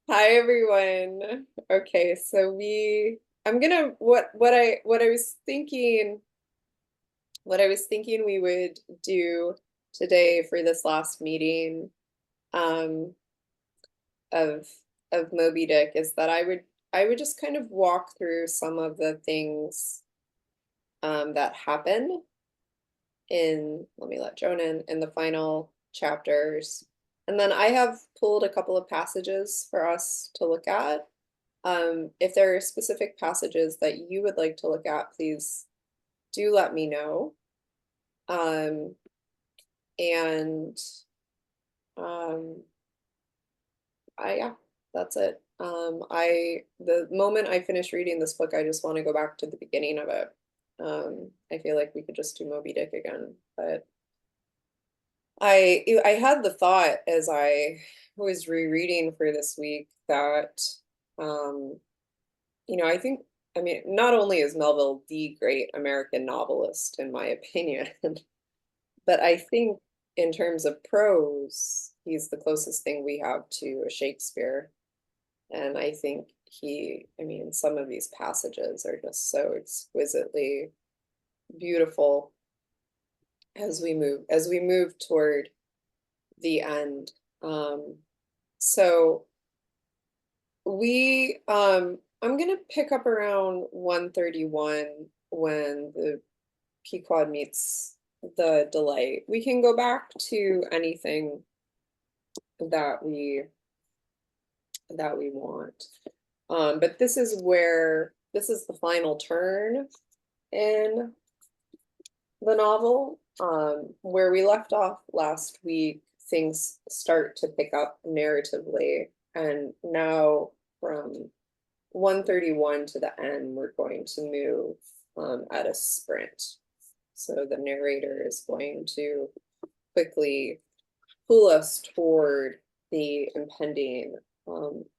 Hi everyone. Okay, so I'm gonna what I was thinking we would do today for this last meeting um of Moby-Dick is that I would just kind of walk through some of the things that happen in, let me let Joan in the final chapters. And then I have pulled a couple of passages for us to look at. If there are specific passages that you would like to look at, please do let me know. Um, and um, yeah, that's it. The moment I finish reading this book, I just want to go back to the beginning of it. I feel like we could just do Moby Dick again, but I had the thought as I was rereading for this week that um, I think, I mean, not only is Melville the great American novelist, in my opinion, but I think in terms of prose, he's the closest thing we have to a Shakespeare. And I think I mean, some of these passages are just so exquisitely beautiful as we move toward the end. Um, so I'm gonna pick up around 131 when the Pequod meets the Delight. We can go back to anything that we want. But this is the final turn in the novel. Where we left off last week, things start to pick up narratively, and now from 131 to the end, we're going to move at a sprint. So the narrator is going to quickly pull us toward the impending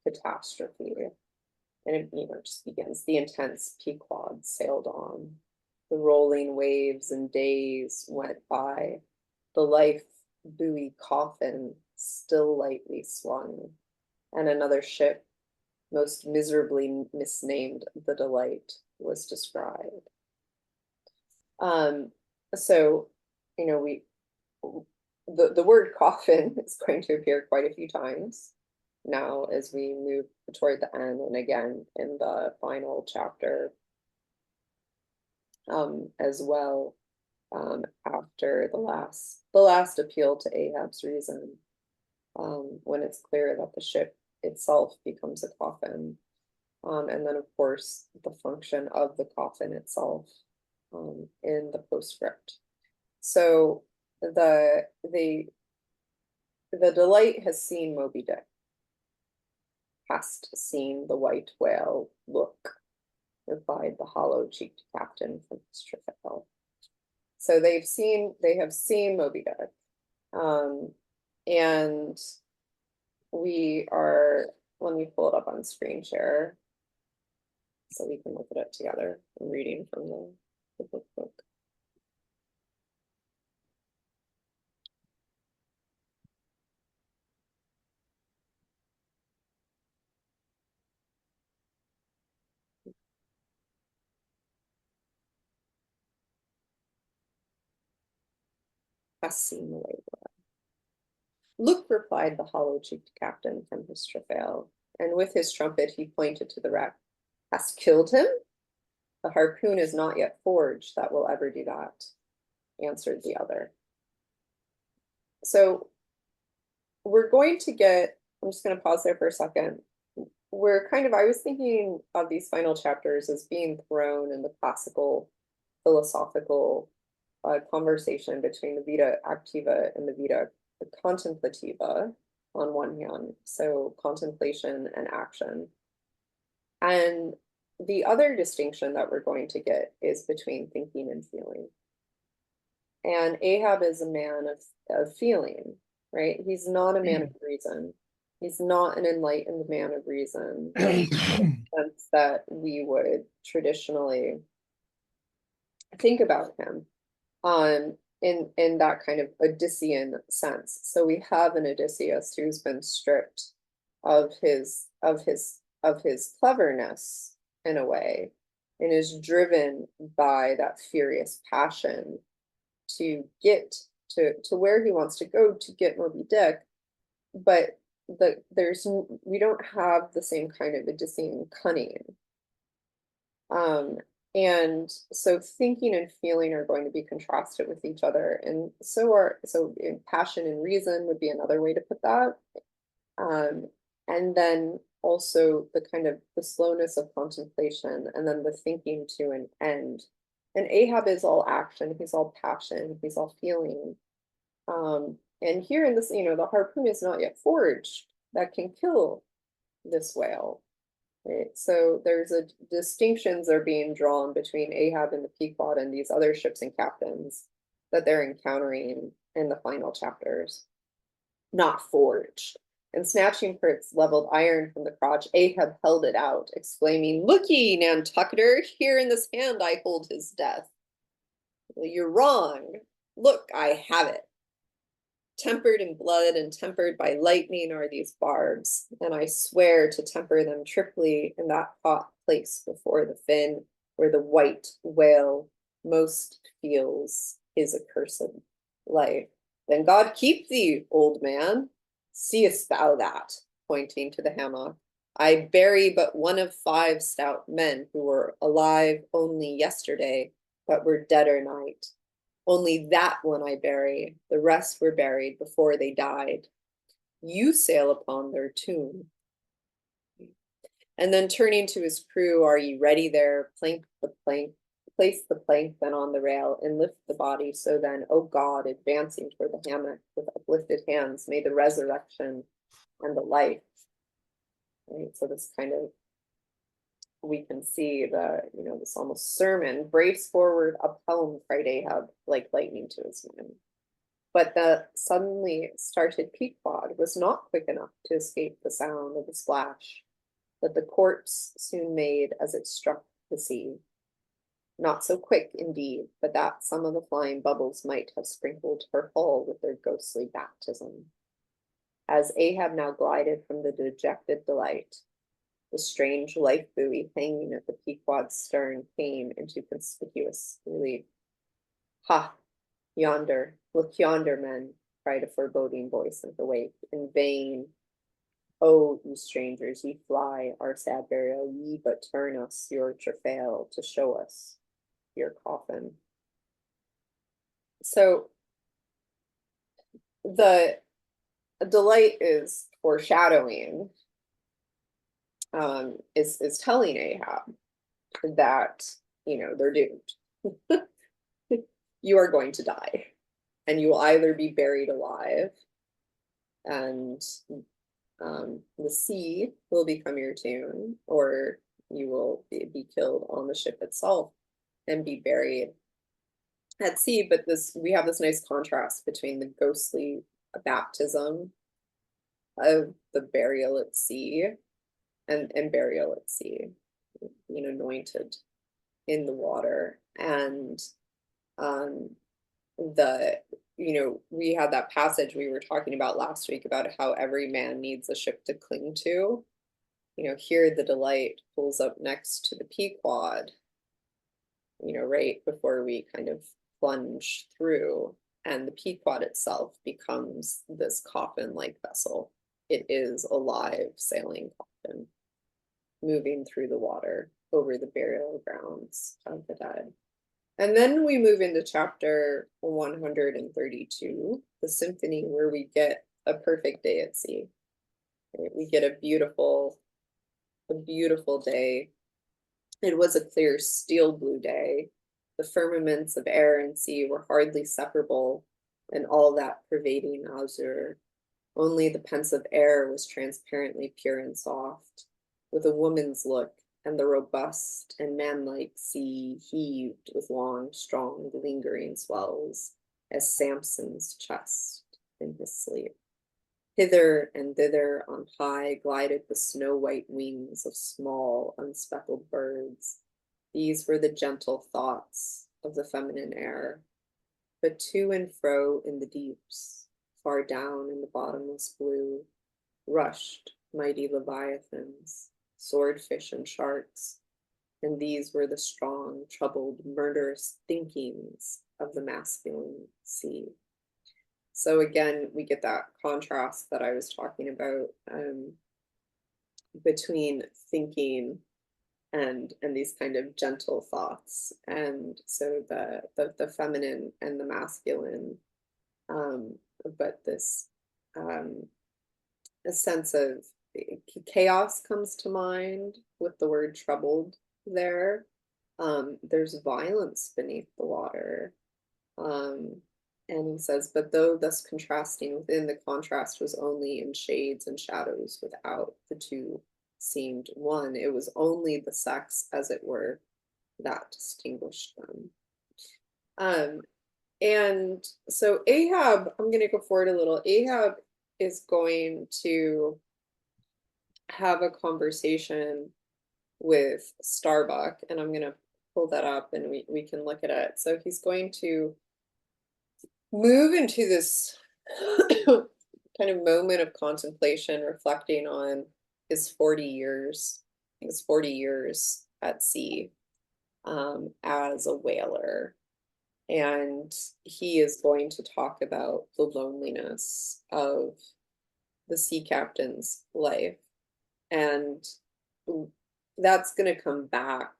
catastrophe. And it, just begins. The intense Pequod sailed on. The rolling waves and days went by. The life buoy coffin still lightly swung. And another ship, most miserably misnamed the Delight, was described. Um, so, we the word coffin is going to appear quite a few times now as we move toward the end, and again in the final chapter as well, after the last appeal to Ahab's reason, when it's clear that the ship itself becomes a coffin, and then of course the function of the coffin itself in the postscript. So the Delight has seen Moby Dick. Hast seen the white whale look, replied the hollow-cheeked captain from his travail. So they have seen Moby Dick. And let me pull it up on screen share so we can look at it together. I'm reading from the book. Hast seen the white whale. Look, replied the hollow-cheeked captain from his travail, and with his trumpet he pointed to the wreck. Hast killed him? The harpoon is not yet forged that will ever do that, answered the other. So I'm just going to pause there for a second. I was thinking of these final chapters as being thrown in the classical philosophical conversation between the vita activa and the vita contemplativa on one hand, so contemplation and action. And the other distinction that we're going to get is between thinking and feeling. And Ahab is a man of feeling, right? He's not a man of reason. He's not an enlightened man of reason in the sense that we would traditionally think about him in that kind of Odyssean sense. So we have an Odysseus who's been stripped of his cleverness in a way, and is driven by that furious passion to get to where he wants to go to get Moby-Dick, but we don't have the same kind of Odyssean cunning. And so thinking and feeling are going to be contrasted with each other, and so passion and reason would be another way to put that. And then also the kind of the slowness of contemplation, and then the thinking to an end. And Ahab is all action, he's all passion, he's all feeling. And here in this, the harpoon is not yet forged that can kill this whale. Right? So there's distinctions are being drawn between Ahab and the Pequod and these other ships and captains that they're encountering in the final chapters. Not forged. And snatching for its leveled iron from the crotch, Ahab held it out, exclaiming, "Look ye, Nantucketer, here in this hand I hold his death." Well, you're wrong. Look, I have it. Tempered in blood and tempered by lightning are these barbs, and I swear to temper them triply in that hot place before the fin, where the white whale most feels his accursed life. Then God keep thee, old man. Seest thou that? Pointing to the hammock. I bury but one of 5 stout men who were alive only yesterday, but were deader night. Only that one I bury, the rest were buried before they died. You sail upon their tomb. And then turning to his crew, are ye ready there? Place the plank then on the rail, and lift the body. So then, O God, advancing toward the hammock with uplifted hands, may the resurrection and the life. Right? So this kind of, we can see this almost sermon. Brace forward, up helm, cried Ahab, like lightning to his men. But the suddenly started Pequod was not quick enough to escape the sound of the splash that the corpse soon made as it struck the sea. Not so quick, indeed, but that some of the flying bubbles might have sprinkled her hull with their ghostly baptism. As Ahab now glided from the dejected delight, the strange life buoy hanging at the Pequod's stern came into conspicuous relief. Ha! Yonder, look yonder, men, cried a foreboding voice in the wake. In vain. Oh, ye strangers, ye fly our sad burial, ye but turn us your travail to show us your coffin. So the delight is foreshadowing, is telling Ahab that, they're doomed. You are going to die, and you will either be buried alive, and the sea will become your tomb, or you will be killed on the ship itself and be buried at sea. But we have this nice contrast between the ghostly baptism of the burial at sea and burial at sea, anointed in the water. And we had that passage we were talking about last week about how every man needs a ship to cling to. Here the Delight pulls up next to the Pequod, right before we kind of plunge through, and the Pequod itself becomes this coffin-like vessel. It is a live sailing coffin moving through the water over the burial grounds of the dead. And then we move into chapter 132, the symphony, where we get a perfect day at sea. Right? We get a beautiful day. It was a clear steel blue day. The firmaments of air and sea were hardly separable in all that pervading azure. Only the pensive air was transparently pure and soft, with a woman's look, and the robust and manlike sea heaved with long, strong, lingering swells, as Samson's chest in his sleep. Hither and thither on high glided the snow-white wings of small, unspeckled birds. These were the gentle thoughts of the feminine air. But to and fro in the deeps, far down in the bottomless blue, rushed mighty leviathans, swordfish and sharks, and these were the strong, troubled, murderous thinkings of the masculine sea. So again, we get that contrast that I was talking about between thinking and these kind of gentle thoughts, and so the feminine and the masculine, but this a sense of chaos comes to mind with the word troubled there. There's violence beneath the water. And he says, but though thus contrasting within, the contrast was only in shades and shadows without, the two seemed one. It was only the sex, as it were, that distinguished them. And so Ahab, I'm going to go forward a little. Ahab is going to have a conversation with Starbuck, and I'm going to pull that up and we can look at it. So he's going to move into this kind of moment of contemplation, reflecting on his 40 years, his 40 years at sea as a whaler. And he is going to talk about the loneliness of the sea captain's life. And that's going to come back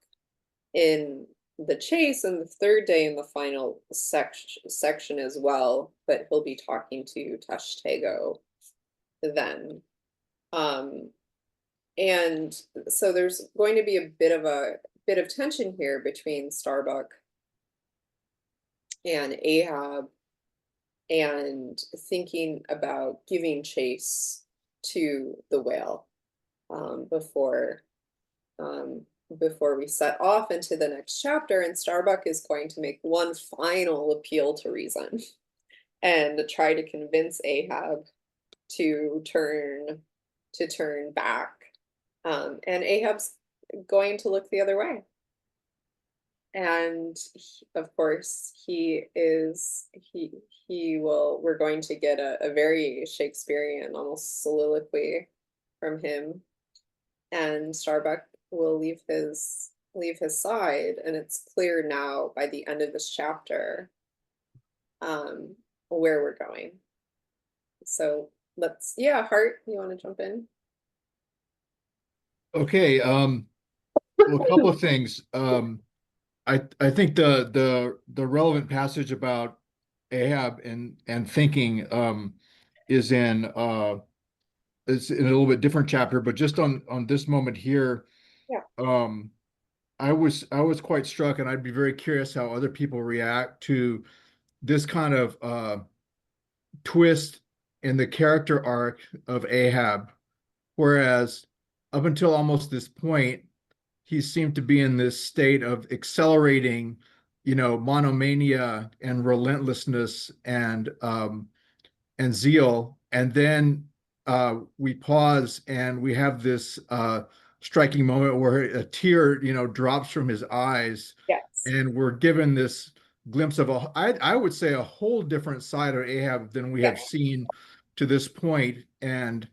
in the chase and the third day in the final section as well, but he'll be talking to Tashtego then. And so there's going to be a bit of tension here between Starbuck and Ahab, and thinking about giving chase to the whale before we set off into the next chapter. And Starbuck is going to make one final appeal to reason and try to convince Ahab to turn back. And Ahab's going to look the other way. And of course, we're going to get a very Shakespearean, almost soliloquy from him. And Starbuck will leave his side, and it's clear now by the end of this chapter where we're going. So Hart, you want to jump in? Okay, well, a couple of things. I think the relevant passage about Ahab and thinking is in is in a little bit different chapter, but just on this moment here, Yeah. I was quite struck, and I'd be very curious how other people react to this kind of twist in the character arc of Ahab, whereas up until almost this point, he seemed to be in this state of accelerating, monomania and relentlessness and zeal. And then we pause and we have this striking moment where a tear, drops from his eyes, Yes. and we're given this glimpse of I would say a whole different side of Ahab than we have Yes. seen to this point. And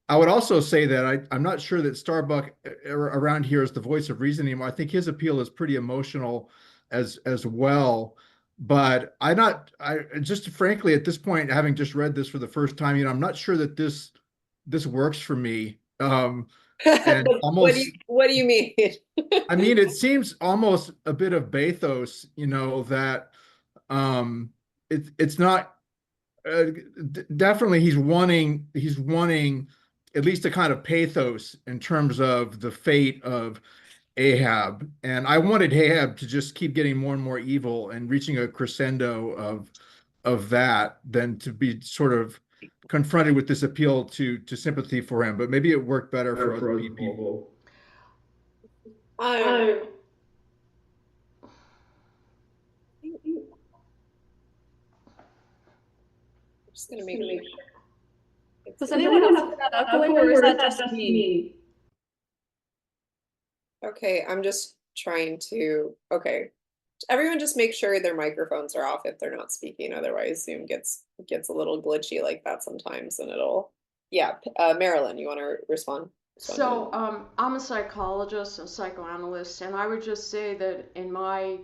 I would also say that I'm not sure that Starbuck around here is the voice of reason anymore. I think his appeal is pretty emotional as well. But I just frankly at this point, having just read this for the first time, I'm not sure that this works for me. And almost, What do you mean? I mean, it seems almost a bit of bathos, that it's not definitely he's wanting at least a kind of pathos in terms of the fate of Ahab. And I wanted Ahab to just keep getting more and more evil and reaching a crescendo of that than to be sort of confronted with this appeal to sympathy for him. But maybe it worked better for other people. I'm just gonna make sure. Does anyone else hear that echoing, or is that just me? Okay, I'm just trying to. Okay, everyone, just make sure their microphones are off if they're not speaking. Otherwise, Zoom gets a little glitchy like that sometimes, and it'll Yeah, Marilyn, you want to respond? So, I'm a psychologist and psychoanalyst, and I would just say that in my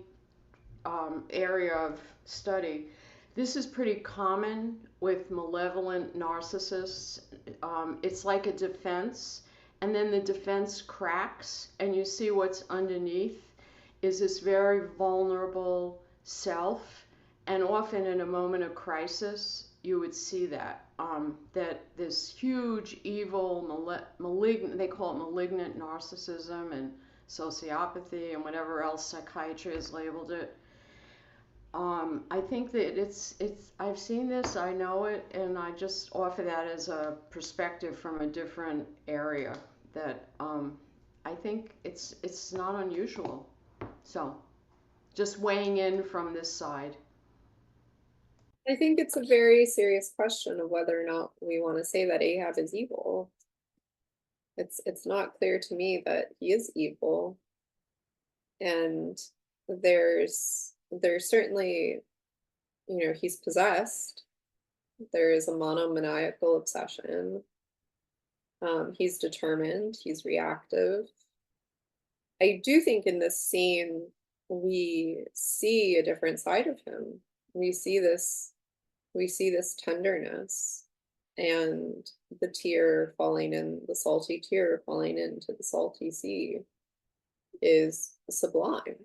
area of study, this is pretty common with malevolent narcissists. It's like a defense, and then the defense cracks, and you see what's underneath is this very vulnerable self, and often in a moment of crisis, you would see that. That this huge evil, malignant, they call it malignant narcissism and sociopathy and whatever else psychiatry has labeled it. I think that I've seen this, I know it, and I just offer that as a perspective from a different area that I think it's not unusual. So, just weighing in from this side. I think it's a very serious question of whether or not we want to say that Ahab is evil. It's not clear to me that he is evil. And there's certainly, he's possessed. There is a monomaniacal obsession. He's determined, he's reactive. I do think in this scene we see a different side of him. We see this tenderness and the tear falling in, the salty tear falling into the salty sea is sublime.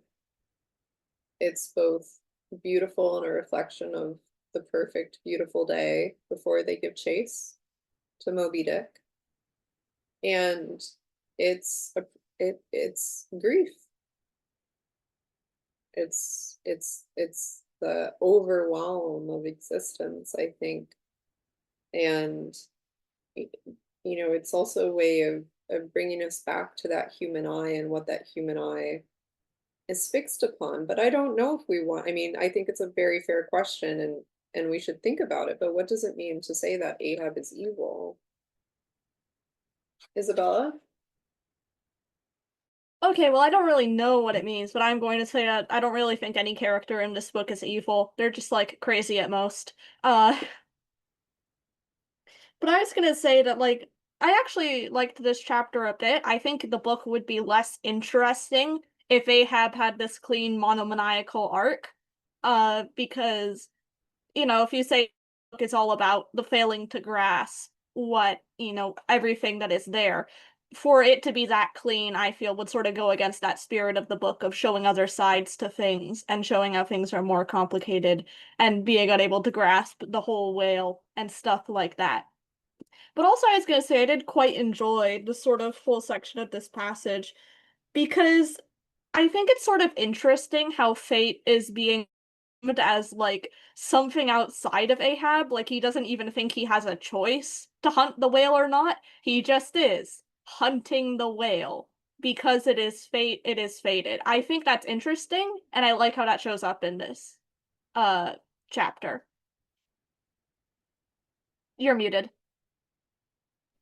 It's both beautiful and a reflection of the perfect, beautiful day before they give chase to Moby-Dick. And it's grief. It's the overwhelm of existence, I think. And it's also a way of bringing us back to that human eye and what that human eye is fixed upon. But I don't know if we want, I think it's a very fair question, and we should think about it, but what does it mean to say that Ahab is evil? Isabella? Okay, well, I don't really know what it means, but I'm going to say that I don't really think any character in this book is evil. They're just like crazy at most. Uh, but I was gonna say that I actually liked this chapter a bit. I think the book would be less interesting if Ahab had this clean monomaniacal arc. Because if you say book is all about the failing to grasp what, everything that is there, for it to be that clean, I feel would sort of go against that spirit of the book of showing other sides to things and showing how things are more complicated and being unable to grasp the whole whale and stuff like that. But also, I was going to say, I did quite enjoy the sort of full section of this passage because I think it's sort of interesting how fate is being as something outside of Ahab. Like he doesn't even think he has a choice to hunt the whale or not. He just is hunting the whale because it is fate, it is fated. I think that's interesting, and I like how that shows up in this chapter. You're muted.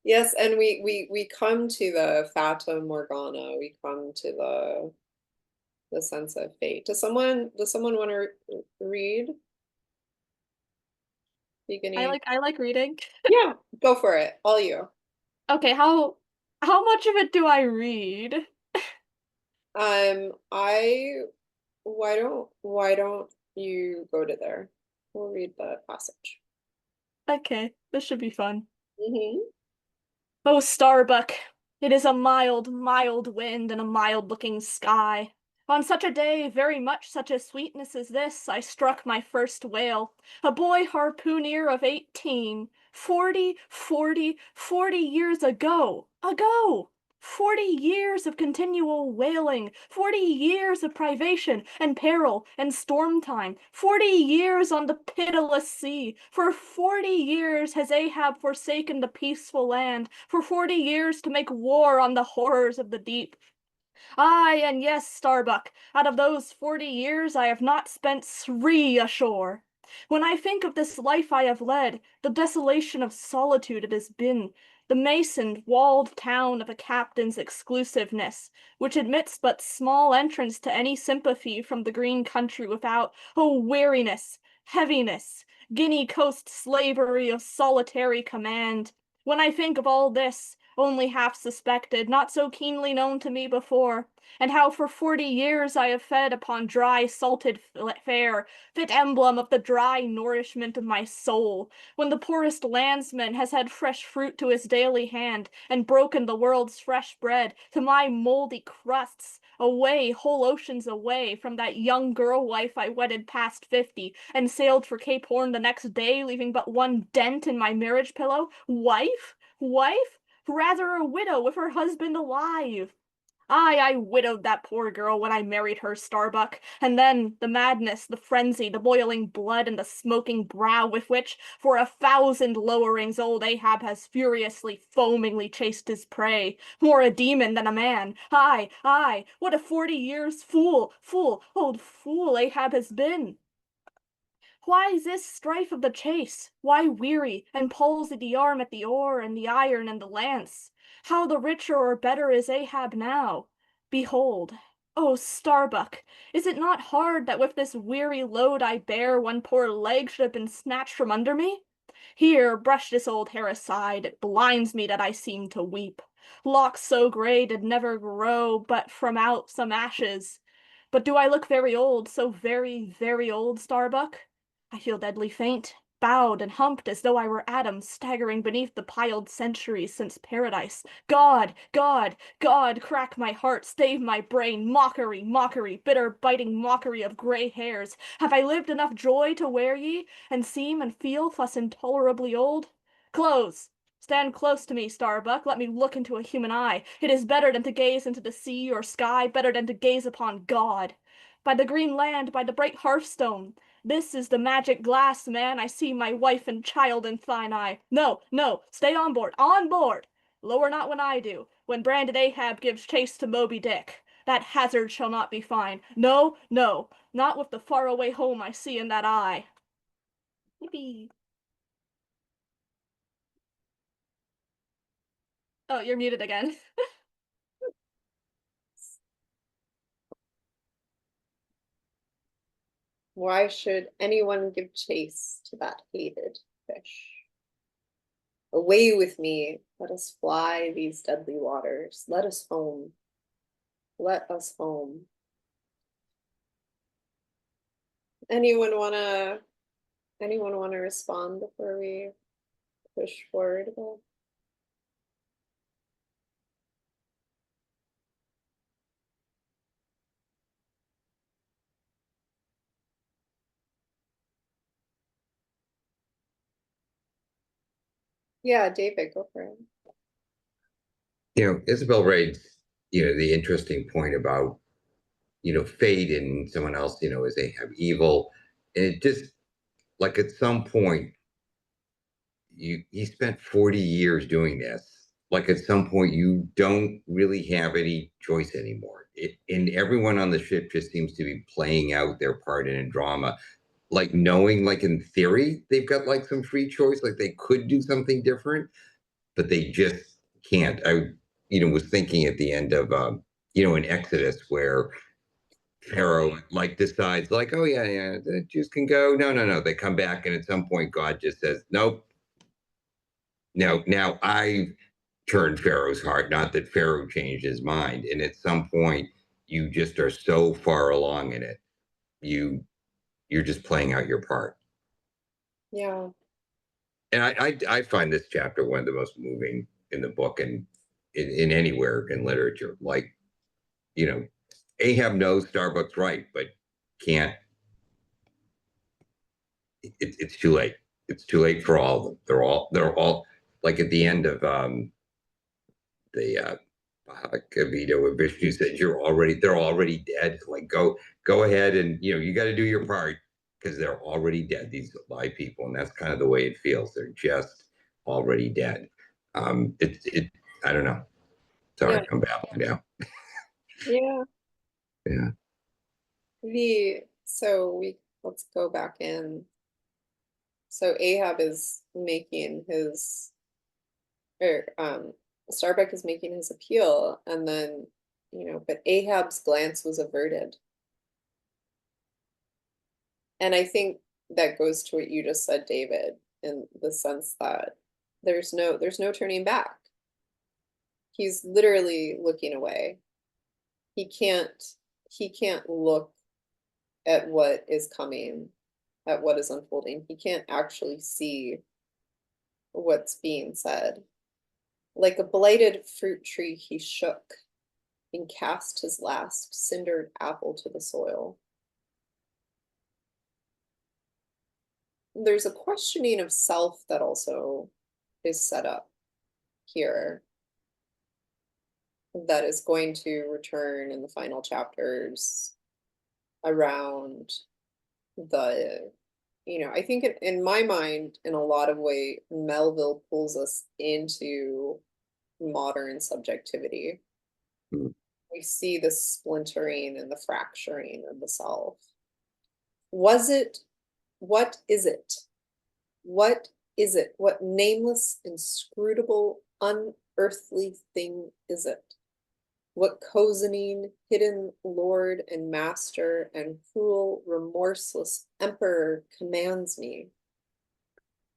Yes, and we come to the Fata Morgana. We come to the sense of fate. Does someone want to read? I like reading. Yeah, go for it. All you. Okay, how much of it do I read? I why don't you go to there? We'll read the passage. Okay, this should be fun. Mm-hmm. Oh, Starbuck, it is a mild, mild wind and a mild-looking sky. On such a day, very much such a sweetness as this, I struck my first whale, a boy harpooner of 18, 40 years ago. 40 years of continual whaling, 40 years of privation and peril and storm time, 40 years on the pitiless sea. For 40 years has Ahab forsaken the peaceful land, for 40 years to make war on the horrors of the deep. Aye, and yes, Starbuck, out of those 40 years I have not spent 3 ashore. When I think of this life I have led, the desolation of solitude it has been, the masoned, walled town of a captain's exclusiveness, which admits but small entrance to any sympathy from the green country without, oh, weariness, heaviness, Guinea coast slavery of solitary command, When I think of all this, only half suspected, not so keenly known to me before, and how for 40 years I have fed upon dry, salted fare, fit emblem of the dry nourishment of my soul, when the poorest landsman has had fresh fruit to his daily hand, and broken the world's fresh bread, to my mouldy crusts, away, whole oceans away, from that young girl wife I wedded past 50, and sailed for Cape Horn the next day, leaving but one dent in my marriage pillow? Wife? Wife? Rather a widow with her husband alive. Aye, I widowed that poor girl when I married her, Starbuck, and then the madness, the frenzy, the boiling blood, and the smoking brow with which, for 1,000 lowerings, old Ahab has furiously, foamingly chased his prey, more a demon than a man. Aye, aye, what a 40 years old fool Ahab has been. Why this strife of the chase? Why weary, and palsy the arm at the oar, and the iron and the lance? How the richer or better is Ahab now? Behold, O Starbuck, is it not hard that with this weary load I bear, one poor leg should have been snatched from under me? Here, brush this old hair aside, it blinds me that I seem to weep. Locks so gray did never grow but from out some ashes. But do I look very old, so very, very old, Starbuck? I feel deadly faint, bowed and humped as though I were Adam staggering beneath the piled centuries since paradise. God, God, God, crack my heart, stave my brain, mockery, mockery, bitter, biting mockery of gray hairs. Have I lived enough joy to wear ye, and seem and feel thus intolerably old? Close! Stand close to me, Starbuck. Let me look into a human eye. It is better than to gaze into the sea or sky, better than to gaze upon God. By the green land, by the bright hearthstone, this is the magic glass, man. I see my wife and child in thine eye. No, no, stay on board, on board! Lower not when I do, when branded Ahab gives chase to Moby-Dick. That hazard shall not be fine. No, no, not with the faraway home I see in that eye. Yippee. Oh, you're muted again. Why should anyone give chase to that hated fish? Away with me, let us fly these deadly waters. Let us home. Let us home. Anyone wanna respond before we push forward a bit? Yeah, David, go for it. Isabel raised, the interesting point about, fate and someone else, as they have evil. And it just like at some point, he spent 40 years doing this. Like at some point, you don't really have any choice anymore. And everyone on the ship just seems to be playing out their part in a drama, like knowing, like in theory, they've got like some free choice, like they could do something different, but they just can't. I, was thinking at the end of, in Exodus where Pharaoh like decides like, oh yeah, yeah, the Jews can go. No, no, no. They come back, and at some point, God just says, nope. Now I've turned Pharaoh's heart. Not that Pharaoh changed his mind. And at some point, you just are so far along in it, you're just playing out your part. Yeah. And I find this chapter one of the most moving in the book and in anywhere in literature. Like, Ahab knows Starbuck's right, but can't. It's too late. It's too late for all of them. They're all like at the end of the Gita where Vishnu said they're already dead. Like go ahead and you got to do your part because they're already dead. These live people, and that's kind of the way it feels. They're just already dead. It I don't know. Sorry, Yeah. I'm babbling now. Yeah. Yeah. Let's go back in. So Ahab is making his, or Starbuck is making his appeal, and then, but Ahab's glance was averted. And I think that goes to what you just said, David, in the sense that There's no turning back. He's literally looking away. He can't look at what is coming, at what is unfolding. He can't actually see what's being said. Like a blighted fruit tree, he shook and cast his last cindered apple to the soil. There's a questioning of self that also is set up here that is going to return in the final chapters around the, I think in my mind, in a lot of way, Melville pulls us into modern subjectivity. Mm. We see the splintering and the fracturing of the self. What is it? What is it? What nameless, inscrutable, unearthly thing is it? What cozening, hidden lord and master and cruel, remorseless emperor commands me?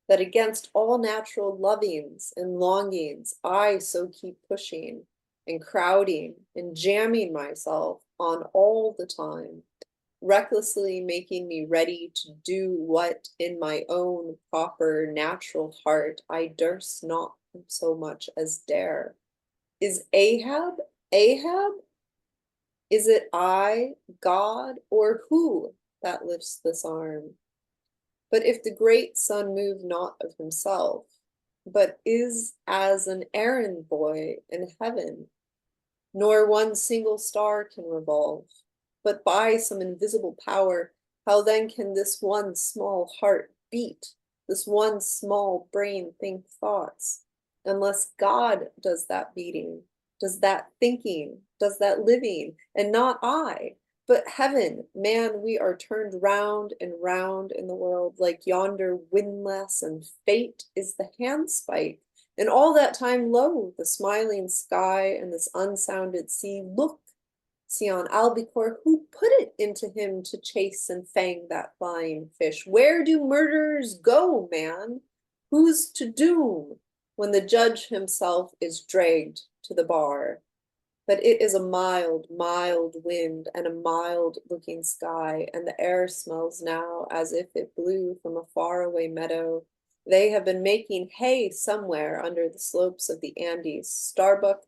That against all natural lovings and longings, I so keep pushing and crowding and jamming myself on all the time, recklessly making me ready to do what in my own proper natural heart I durst not so much as dare. Is Ahab? Is it I, God, or who that lifts this arm? But if the great sun move not of himself, but is as an errand boy in heaven, nor one single star can revolve, but by some invisible power, how then can this one small heart beat, this one small brain think thoughts, unless God does that beating, does that thinking, does that living, and not I? But heaven, man, we are turned round and round in the world like yonder windlass, and fate is the handspike. And all that time, lo, the smiling sky and this unsounded sea, look, see on albacore, who put it into him to chase and fang that flying fish? Where do murderers go, man? Who's to doom when the judge himself is dragged to the bar? But it is a mild, mild wind and a mild looking sky, and the air smells now as if it blew from a faraway meadow. They have been making hay somewhere under the slopes of the Andes. Starbuck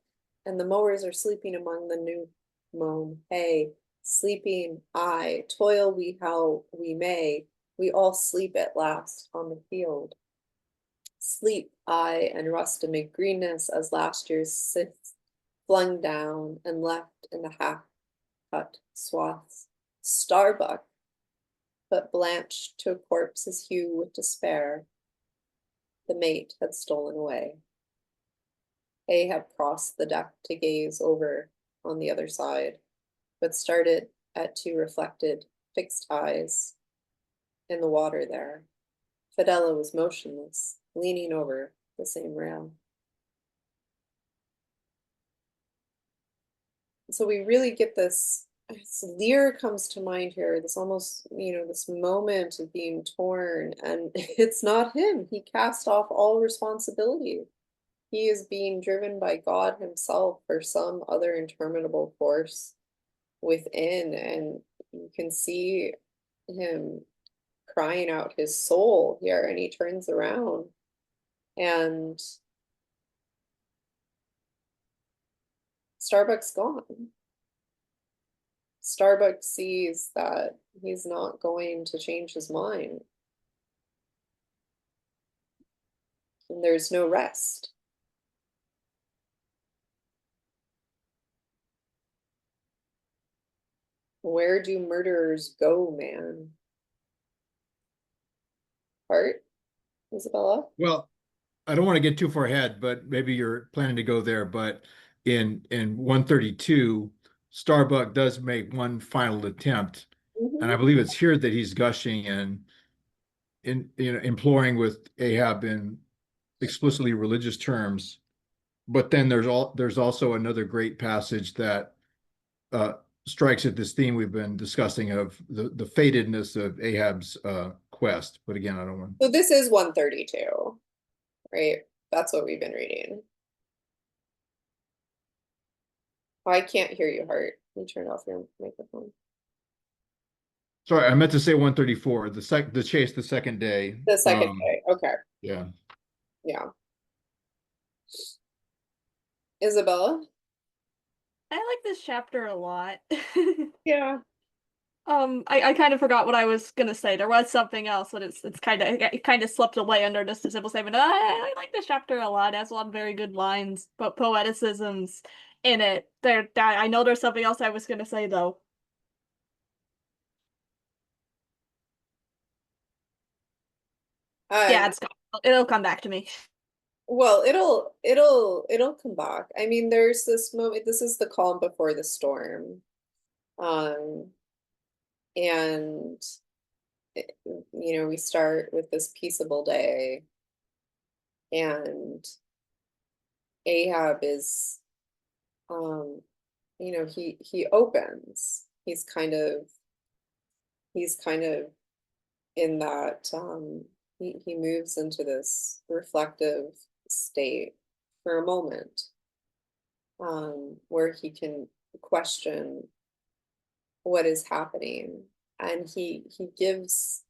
and the mowers are sleeping among the new mown hay. Sleeping, aye, toil we how we may, we all sleep at last on the field. Sleep, aye, and rust amid greenness as last year's scythe flung down and left in the half-cut swaths. Starbuck, but blanched to a corpse's hue with despair. The mate had stolen away. Ahab crossed the deck to gaze over on the other side, but started at two reflected, fixed eyes in the water there. Fidela was motionless, leaning over the same rail. So we really get this Lear comes to mind here, this almost, this moment of being torn, and it's not him. He cast off all responsibility. He is being driven by God himself or some other interminable force within, and you can see him crying out his soul here, and he turns around and Starbuck's gone. Starbuck sees that he's not going to change his mind. And there's no rest. Where do murderers go, man? Heart, Isabella? Well, I don't want to get too far ahead, but maybe you're planning to go there. But in 132, Starbuck does make one final attempt, and I believe it's here that he's gushing and imploring with Ahab in explicitly religious terms. But then there's also another great passage that strikes at this theme we've been discussing of the fatedness of Ahab's quest. But again, I don't want. So this is 132, right? That's what we've been reading. I can't hear you, Heart. You turned off your microphone. Sorry, I meant to say 134. The chase the second day. The second day. Okay. Yeah. Yeah. Isabella? I like this chapter a lot. Yeah. I kind of forgot what I was gonna say. There was something else, but it kind of slipped away under just a simple statement. I like this chapter a lot. It has a lot of very good lines, but poeticisms in it. I know there's something else I was gonna say though. Yeah, it'll come back to me. Well, it'll come back. I mean, there's this moment, this is the calm before the storm. And we start with this peaceable day, and Ahab is he opens. He's kind of in that he moves into this reflective state for a moment, where he can question what is happening, and he gives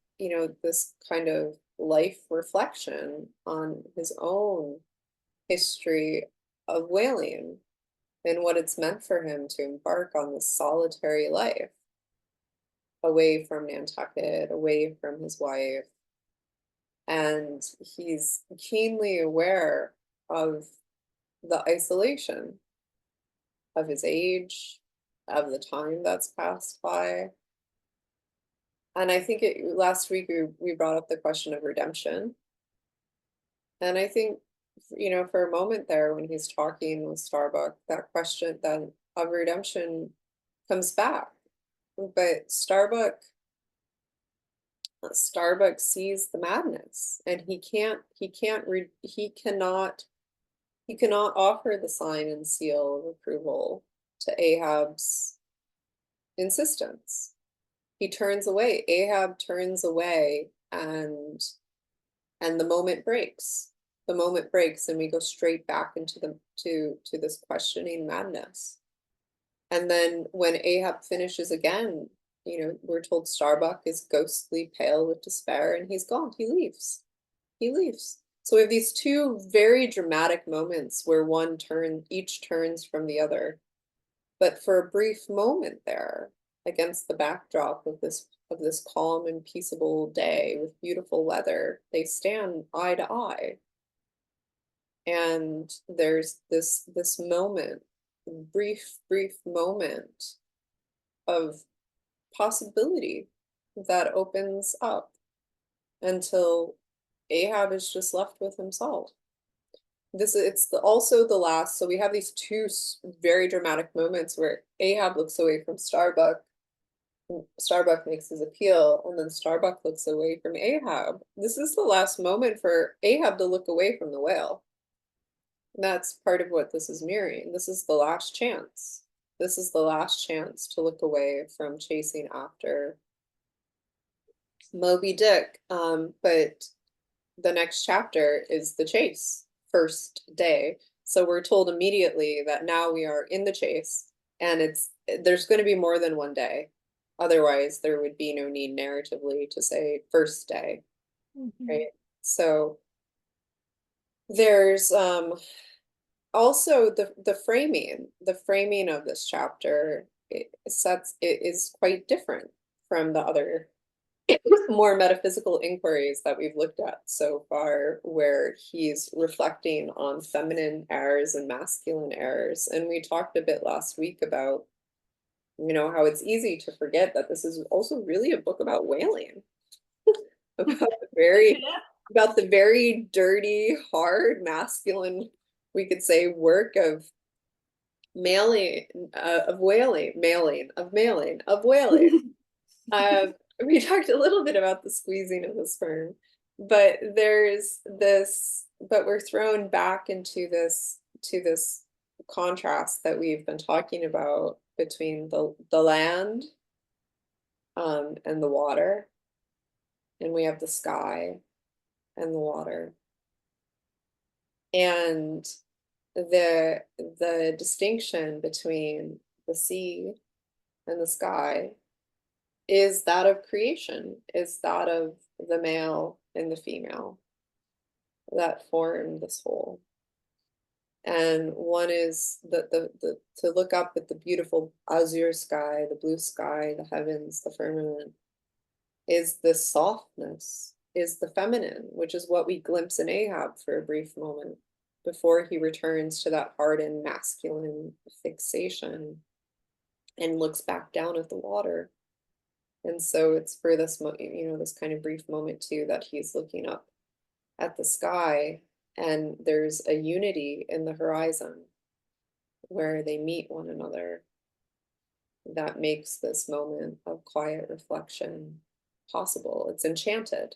this kind of life reflection on his own history of whaling and what it's meant for him to embark on this solitary life away from Nantucket, away from his wife. And he's keenly aware of the isolation of his age, of the time that's passed by. And I think last week we brought up the question of redemption. And I think, for a moment there when he's talking with Starbuck, that question then of redemption comes back. But Starbuck sees the madness, and he cannot offer the sign and seal of approval to Ahab's insistence. He turns away. Ahab turns away, and the moment breaks. The moment breaks, and we go straight back into to this questioning madness. And then when Ahab finishes again, we're told Starbuck is ghostly pale with despair, and he's gone. He leaves. He leaves. So we have these two very dramatic moments where each turns from the other. But for a brief moment there, against the backdrop of this calm and peaceable day with beautiful weather, they stand eye to eye. And there's this moment, brief moment of possibility that opens up until Ahab is just left with himself. Also the last, so we have these two very dramatic moments where Ahab looks away from Starbuck, Starbuck makes his appeal, and then Starbuck looks away from Ahab. This is the last moment for Ahab to look away from the whale. And that's part of what this is mirroring. This is the last chance. This is the last chance to look away from chasing after Moby-Dick. But the next chapter is the chase, first day. So we're told immediately that now we are in the chase, and there's going to be more than one day. Otherwise, there would be no need narratively to say first day, right? So there's also the framing of this chapter. It is quite different from the other more metaphysical inquiries that we've looked at so far, where he's reflecting on feminine errors and masculine errors. And we talked a bit last week about, how it's easy to forget that this is also really a book about whaling, about the very dirty, hard, masculine, we could say, work of mailing, of whaling. We talked a little bit about the squeezing of the sperm, but we're thrown back into this contrast that we've been talking about between the land and the water, and we have the sky and the water. And the distinction between the sea and the sky is that of creation, is that of the male and the female that form this whole. And one is the to look up at the beautiful azure sky, the blue sky, the heavens, the firmament, is the softness, is the feminine, which is what we glimpse in Ahab for a brief moment before he returns to that hardened masculine fixation and looks back down at the water. And so it's for this, this kind of brief moment too, that he's looking up at the sky, and there's a unity in the horizon where they meet one another that makes this moment of quiet reflection possible. It's enchanted,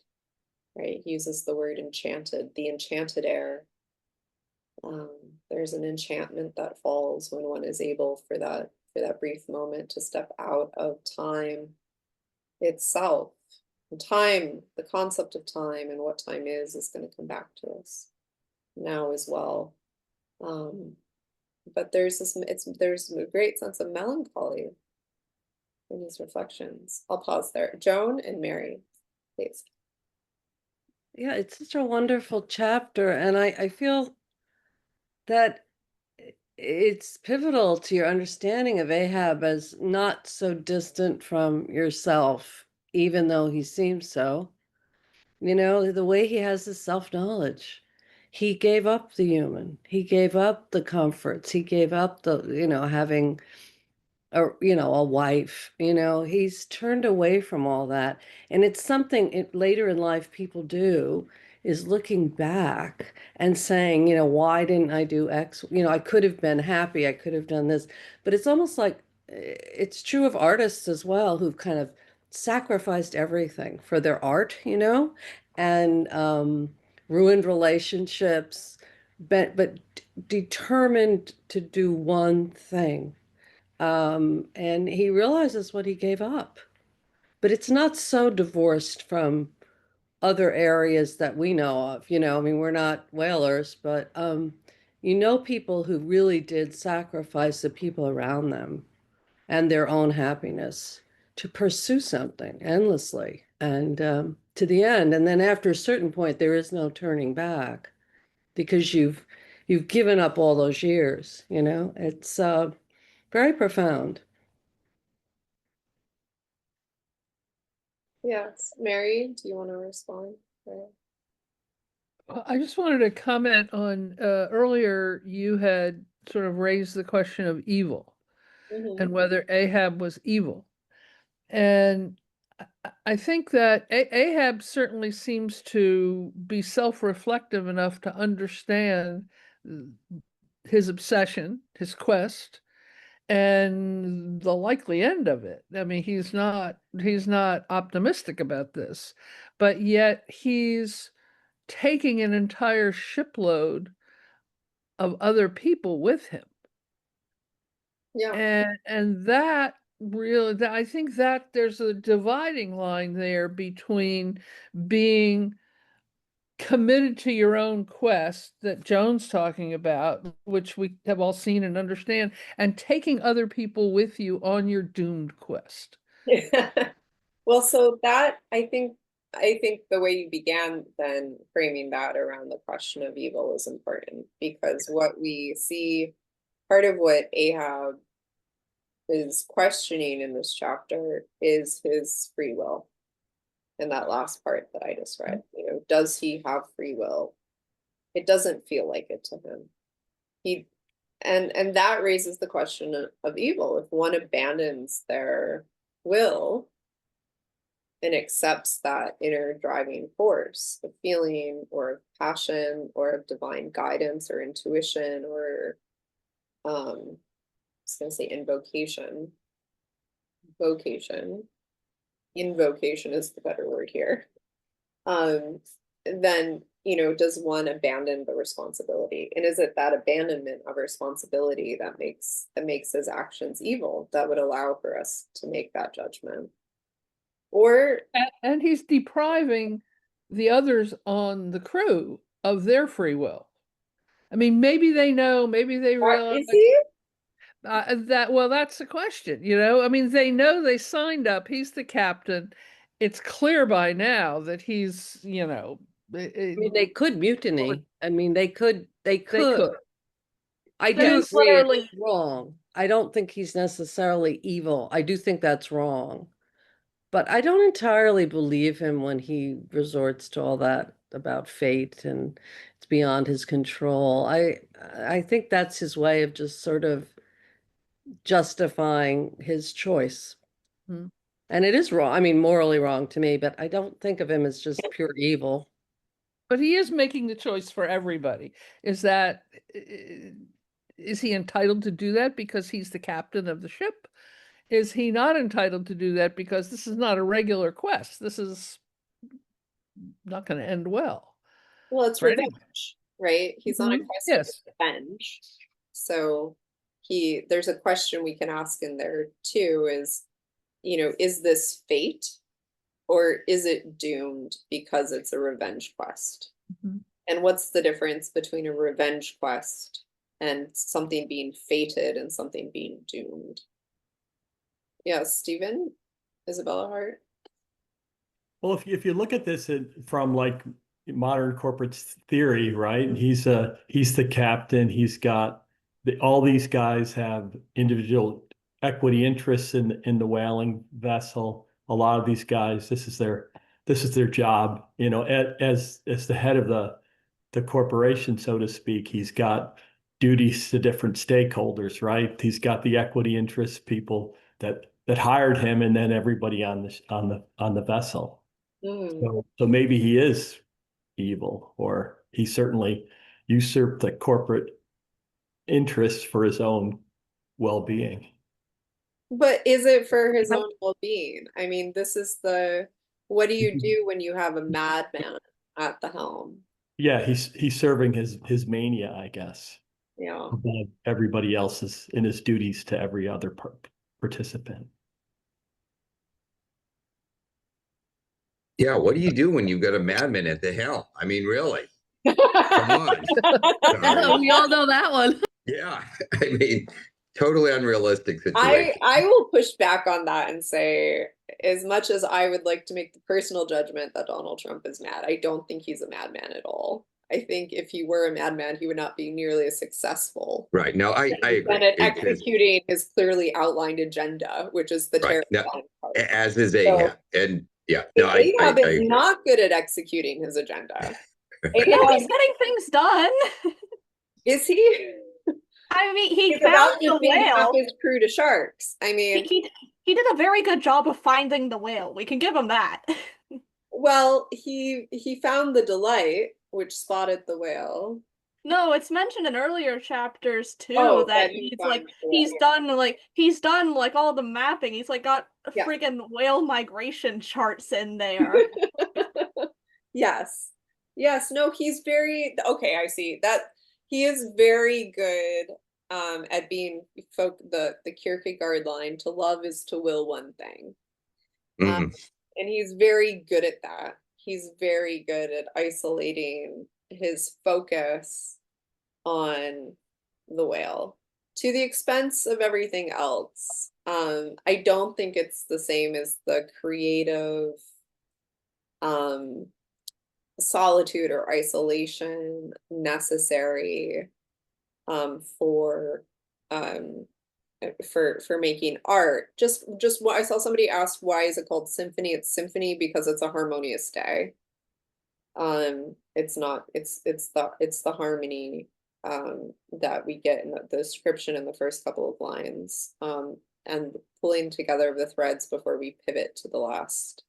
right? He uses the word enchanted, the enchanted air. There's an enchantment that falls when one is able for that brief moment to step out of time itself. And time, the concept of time and what time is going to come back to us now as well. But there's a great sense of melancholy in his reflections. I'll pause there. Joan and Mary, please. Yeah, it's such a wonderful chapter, and I feel that it's pivotal to your understanding of Ahab as not so distant from yourself, even though he seems so. You know, the way he has his self-knowledge. He gave up the human. He gave up the comforts. He gave up the, having a wife, he's turned away from all that. And it's something later in life people do, is looking back and saying, why didn't I do X? I could have been happy. I could have done this. But it's almost like it's true of artists as well, who've kind of sacrificed everything for their art, and ruined relationships, but determined to do one thing. And he realizes what he gave up. But it's not so divorced from other areas that we know of. I mean, we're not whalers, but people who really did sacrifice the people around them and their own happiness to pursue something endlessly and to the end. And then after a certain point, there is no turning back because you've given up all those years. It's very profound. Yes, Mary, do you want to respond? I just wanted to comment on earlier you had sort of raised the question of evil and whether Ahab was evil. And I think that Ahab certainly seems to be self-reflective enough to understand his obsession, his quest, and the likely end of it. I mean, he's not optimistic about this, but yet he's taking an entire shipload of other people with him. Yeah. And that really, I think that there's a dividing line there between being committed to your own quest that Joan's talking about, which we have all seen and understand, and taking other people with you on your doomed quest. Well, so that I think the way you began then framing that around the question of evil is important, because what we see, part of what Ahab is questioning in this chapter is his free will. In that last part that I just read, does he have free will? It doesn't feel like it to him. And that raises the question of evil. If one abandons their will and accepts that inner driving force of feeling or of passion or of divine guidance or intuition or I was going to say invocation is the better word here. Then, does one abandon the responsibility? And is it that abandonment of responsibility that makes his actions evil, that would allow for us to make that judgment? Or and he's depriving the others on the crew of their free will. I mean, maybe they know, maybe they Or realize is he? well, that's the question, you know? I mean, they know they signed up, he's the captain. It's clear by now that he's, you know, I mean, they could mutiny. I mean, they could. they could. I do There's agree it's literally wrong. I don't think he's necessarily evil. I do think that's wrong. But I don't entirely believe him when he resorts to all that about fate and it's beyond his control. I think that's his way of just sort of justifying his choice. Hmm. And it is wrong. I mean, morally wrong to me, but I don't think of him as just pure evil. But he is making the choice for everybody. Is he entitled to do that because he's the captain of the ship? Is he not entitled to do that because this is not a regular quest? This is not going to end well. Well, it's for anyone. revenge, right? He's on a Mhm. quest Yes. for revenge. So there's a question we can ask in there too is, is this fate or is it doomed because it's a revenge quest? Mhm. And what's the difference between a revenge quest and something being fated and something being doomed? Yes, Stephen, Isabella Hart. Well, if you look at this from like modern corporate theory, right? He's the captain. He's got all these guys have individual equity interests in the whaling vessel. A lot of these guys, this is their job. You know, as the head of the corporation, so to speak, he's got duties to different stakeholders, right? He's got the equity interest people that hired him, and then everybody on the vessel. So maybe he is evil, or he certainly usurped the corporate interests for his own well-being. But is it for his own well-being? I mean, what do you do when you have a madman at the helm? Yeah, he's serving his mania, I guess, Yeah. above everybody else's in his duties to every other participant. Yeah, what do you do when you've got a madman at the helm? I mean, really? Come on. Sorry. We all know that one. Yeah, I mean, totally unrealistic situation. I will push back on that and say, as much as I would like to make the personal judgment that Donald Trump is mad, I don't think he's a madman at all. I think if he were a madman, he would not be nearly as successful. Right. No, I agree. And at executing his clearly outlined agenda, which is the Right. terrifying No, part. as is Ahab. And yeah, But no, I Ahab is agree. not good at executing his agenda. no, he's getting things done. Is he? I mean, he He's about found the to feed half whale. his crew to sharks. I mean, He did a very good job of finding the whale. We can give him that. well, he found the delight, which spotted the whale. No, it's mentioned in earlier chapters too Oh, that that he he's found like the whale, he's done like all the mapping. He's like got Yeah. friggin' whale migration charts in there. Yes. Yes, no, he's very okay, I see. That he is very good at being the Kierkegaard line, to love is to will one thing. Mhm. And he's very good at that. He's very good at isolating his focus on the whale to the expense of everything else. I don't think it's the same as the creative solitude or isolation necessary for making art. Just what I saw somebody asked, why is it called symphony? It's symphony because it's a harmonious day. It's not, it's the harmony that we get in the description in the first couple of lines, and pulling together of the threads before we pivot to the last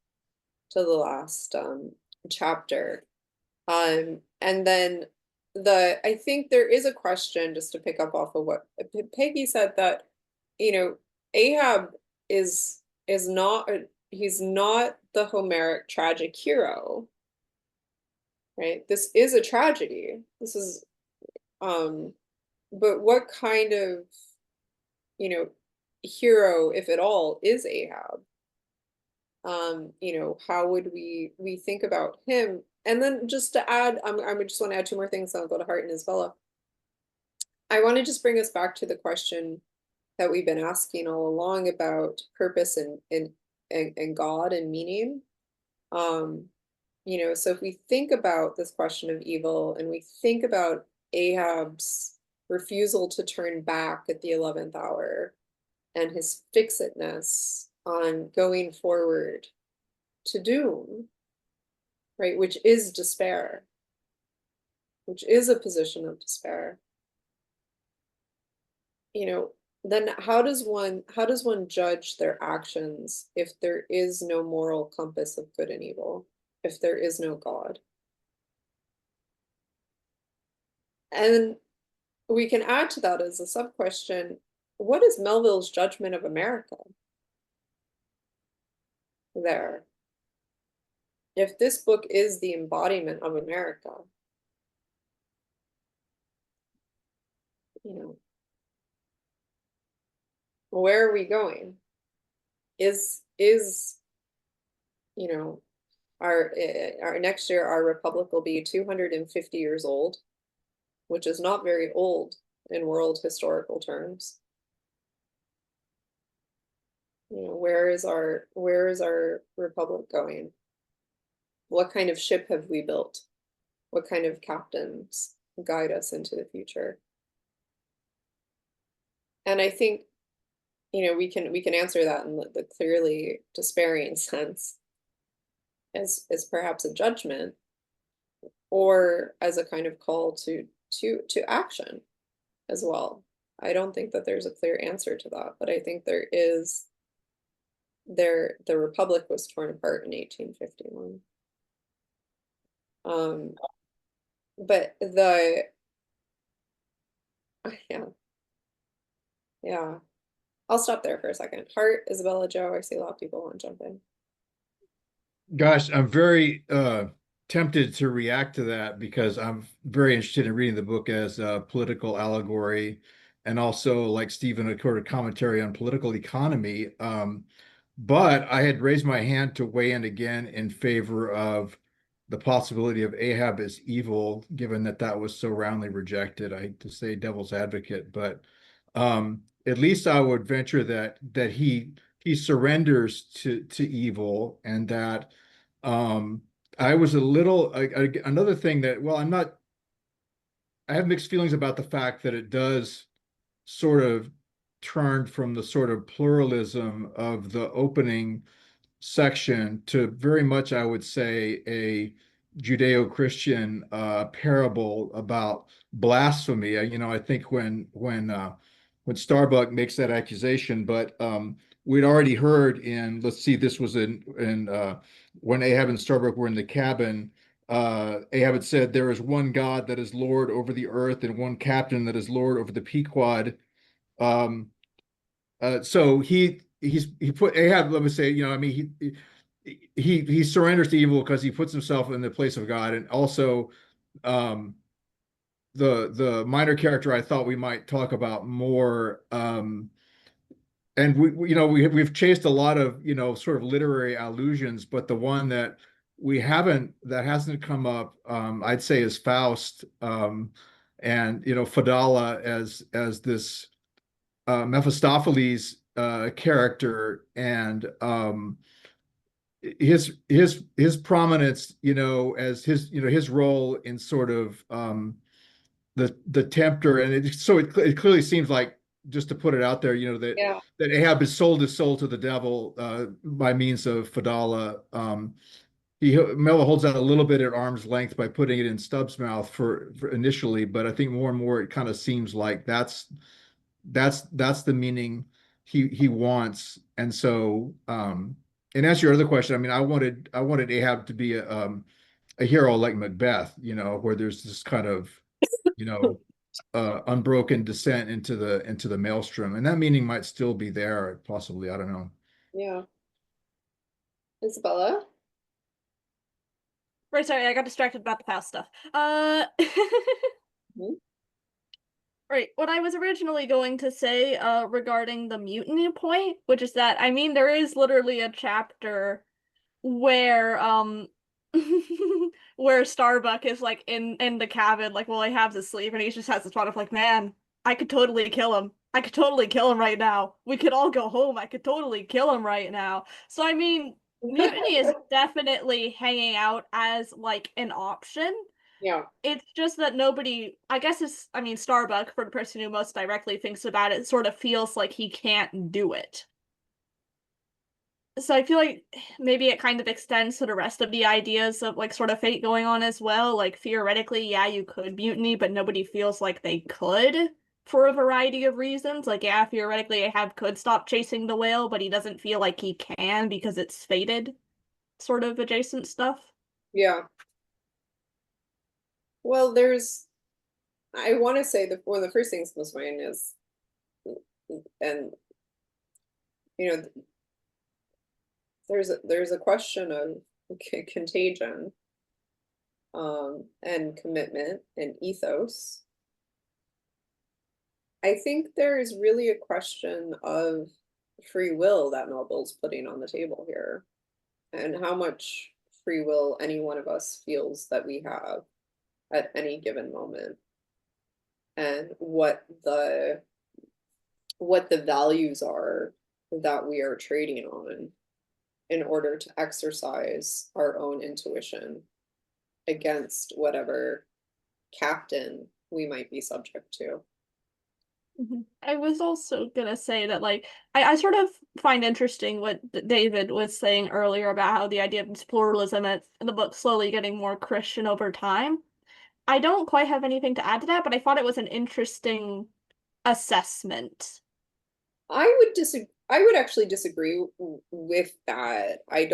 chapter. And then I think there is a question, just to pick up off of what Peggy said, that Ahab is not he's not the Homeric tragic hero, right? This is a tragedy. This is but what kind of hero, if at all, is Ahab? How would we think about him? And then just to add, I just want to add two more things, then I'll go to Hart and Isabella. I want to just bring us back to the question that we've been asking all along about purpose and God and meaning. So if we think about this question of evil and we think about Ahab's refusal to turn back at the 11th hour and his fixedness on going forward to doom, right, which is despair, which is a position of despair, then how does one judge their actions if there is no moral compass of good and evil, if there is no God? And we can add to that as a sub question, what is Melville's judgment of America there? If this book is the embodiment of America, where are we going? Is our next year our republic will be 250 years old, which is not very old in world historical terms. Where is our republic going? What kind of ship have we built? What kind of captains guide us into the future? And I think we can answer that in the clearly despairing sense as perhaps a judgment, or as a kind of call to action as well. I don't think that there's a clear answer to that, but I think there is. The Republic was torn apart in 1851. But yeah. I'll stop there for a second. Hart, Isabella, Joe, I see a lot of people want to jump in. Gosh, I'm very tempted to react to that because I'm very interested in reading the book as a political allegory, and also, like Stephen, a sort of commentary on political economy. But I had raised my hand to weigh in again in favor of the possibility of Ahab as evil, given that that was so roundly rejected. I hate to say devil's advocate, but at least I would venture that he surrenders to evil, and that I was a little another thing that, well, I have mixed feelings about the fact that it does sort of turn from the sort of pluralism of the opening section to very much, I would say, a Judeo-Christian parable about blasphemy. I think when Starbuck makes that accusation, but we'd already heard in, let's see, this was in when Ahab and Starbuck were in the cabin. Ahab had said, "There is one God that is Lord over the earth, and one captain that is Lord over the Pequod." So he put Ahab, let me say, he surrenders to evil because he puts himself in the place of God. And also the minor character I thought we might talk about more, and we've chased a lot of sort of literary allusions, but the one that hasn't come up, I'd say, is Faust, and Fadala as this Mephistopheles character, and his prominence, as his role in sort of the tempter, and it clearly seems like, just to put it out there, that Ahab has sold his soul to the devil by means of Fadala. Mello holds out a little bit at arm's length by putting it in Stubbs' mouth for initially, but I think more and more it kind of seems like that's the meaning he wants. And so, and answer your other question, I mean, I wanted Ahab to be a hero like Macbeth, where there's this kind of, unbroken descent into the maelstrom, and that meaning might still be there, possibly. I don't know. Yeah. Isabella? Right, sorry, I got distracted about the past stuff. Right, what I was originally going to say regarding the mutiny point, which is that, I mean, there is literally a chapter where where Starbuck is like in the cabin, like, well, he has his sleep, and he just has this thought of like, man, I could totally kill him. I could totally kill him right now. We could all go home. I could totally kill him right now. So I mean, mutiny is definitely hanging out as like an option. Yeah. It's just that nobody, I guess I mean, Starbuck, for the person who most directly thinks about it, sort of feels like he can't do it. So I feel like maybe it kind of extends to the rest of the ideas of like sort of fate going on as well. Like theoretically, yeah, you could mutiny, but nobody feels like they could for a variety of reasons. Like, yeah, theoretically, Ahab could stop chasing the whale, but he doesn't feel like he can because it's fated, sort of adjacent stuff. Yeah. Well, I want to say that one of the first things comes to mind is, and you know, there's a question of contagion, and commitment and ethos. I think there is really a question of free will that Melville's putting on the table here, and how much free will any one of us feels that we have at any given moment, and what the values are that we are trading on in order to exercise our own intuition against whatever captain we might be subject to. I was also gonna say that, like, I sort of find interesting what David was saying earlier about how the idea of this pluralism in the book slowly getting more Christian over time. I don't quite have anything to add to that, but I thought it was an interesting assessment. I would actually disagree with that. I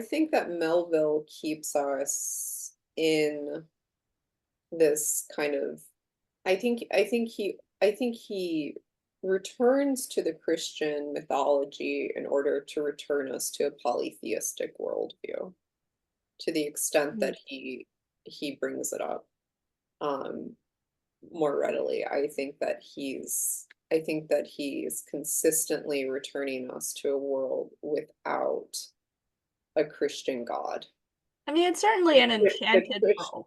think that Melville keeps us in this kind of, I think he returns to the Christian mythology in order to return us to a polytheistic worldview, to the extent that he brings it up more readily. I think that he's consistently returning us to a world without a Christian God. I mean, it's certainly an The, enchanted the, world.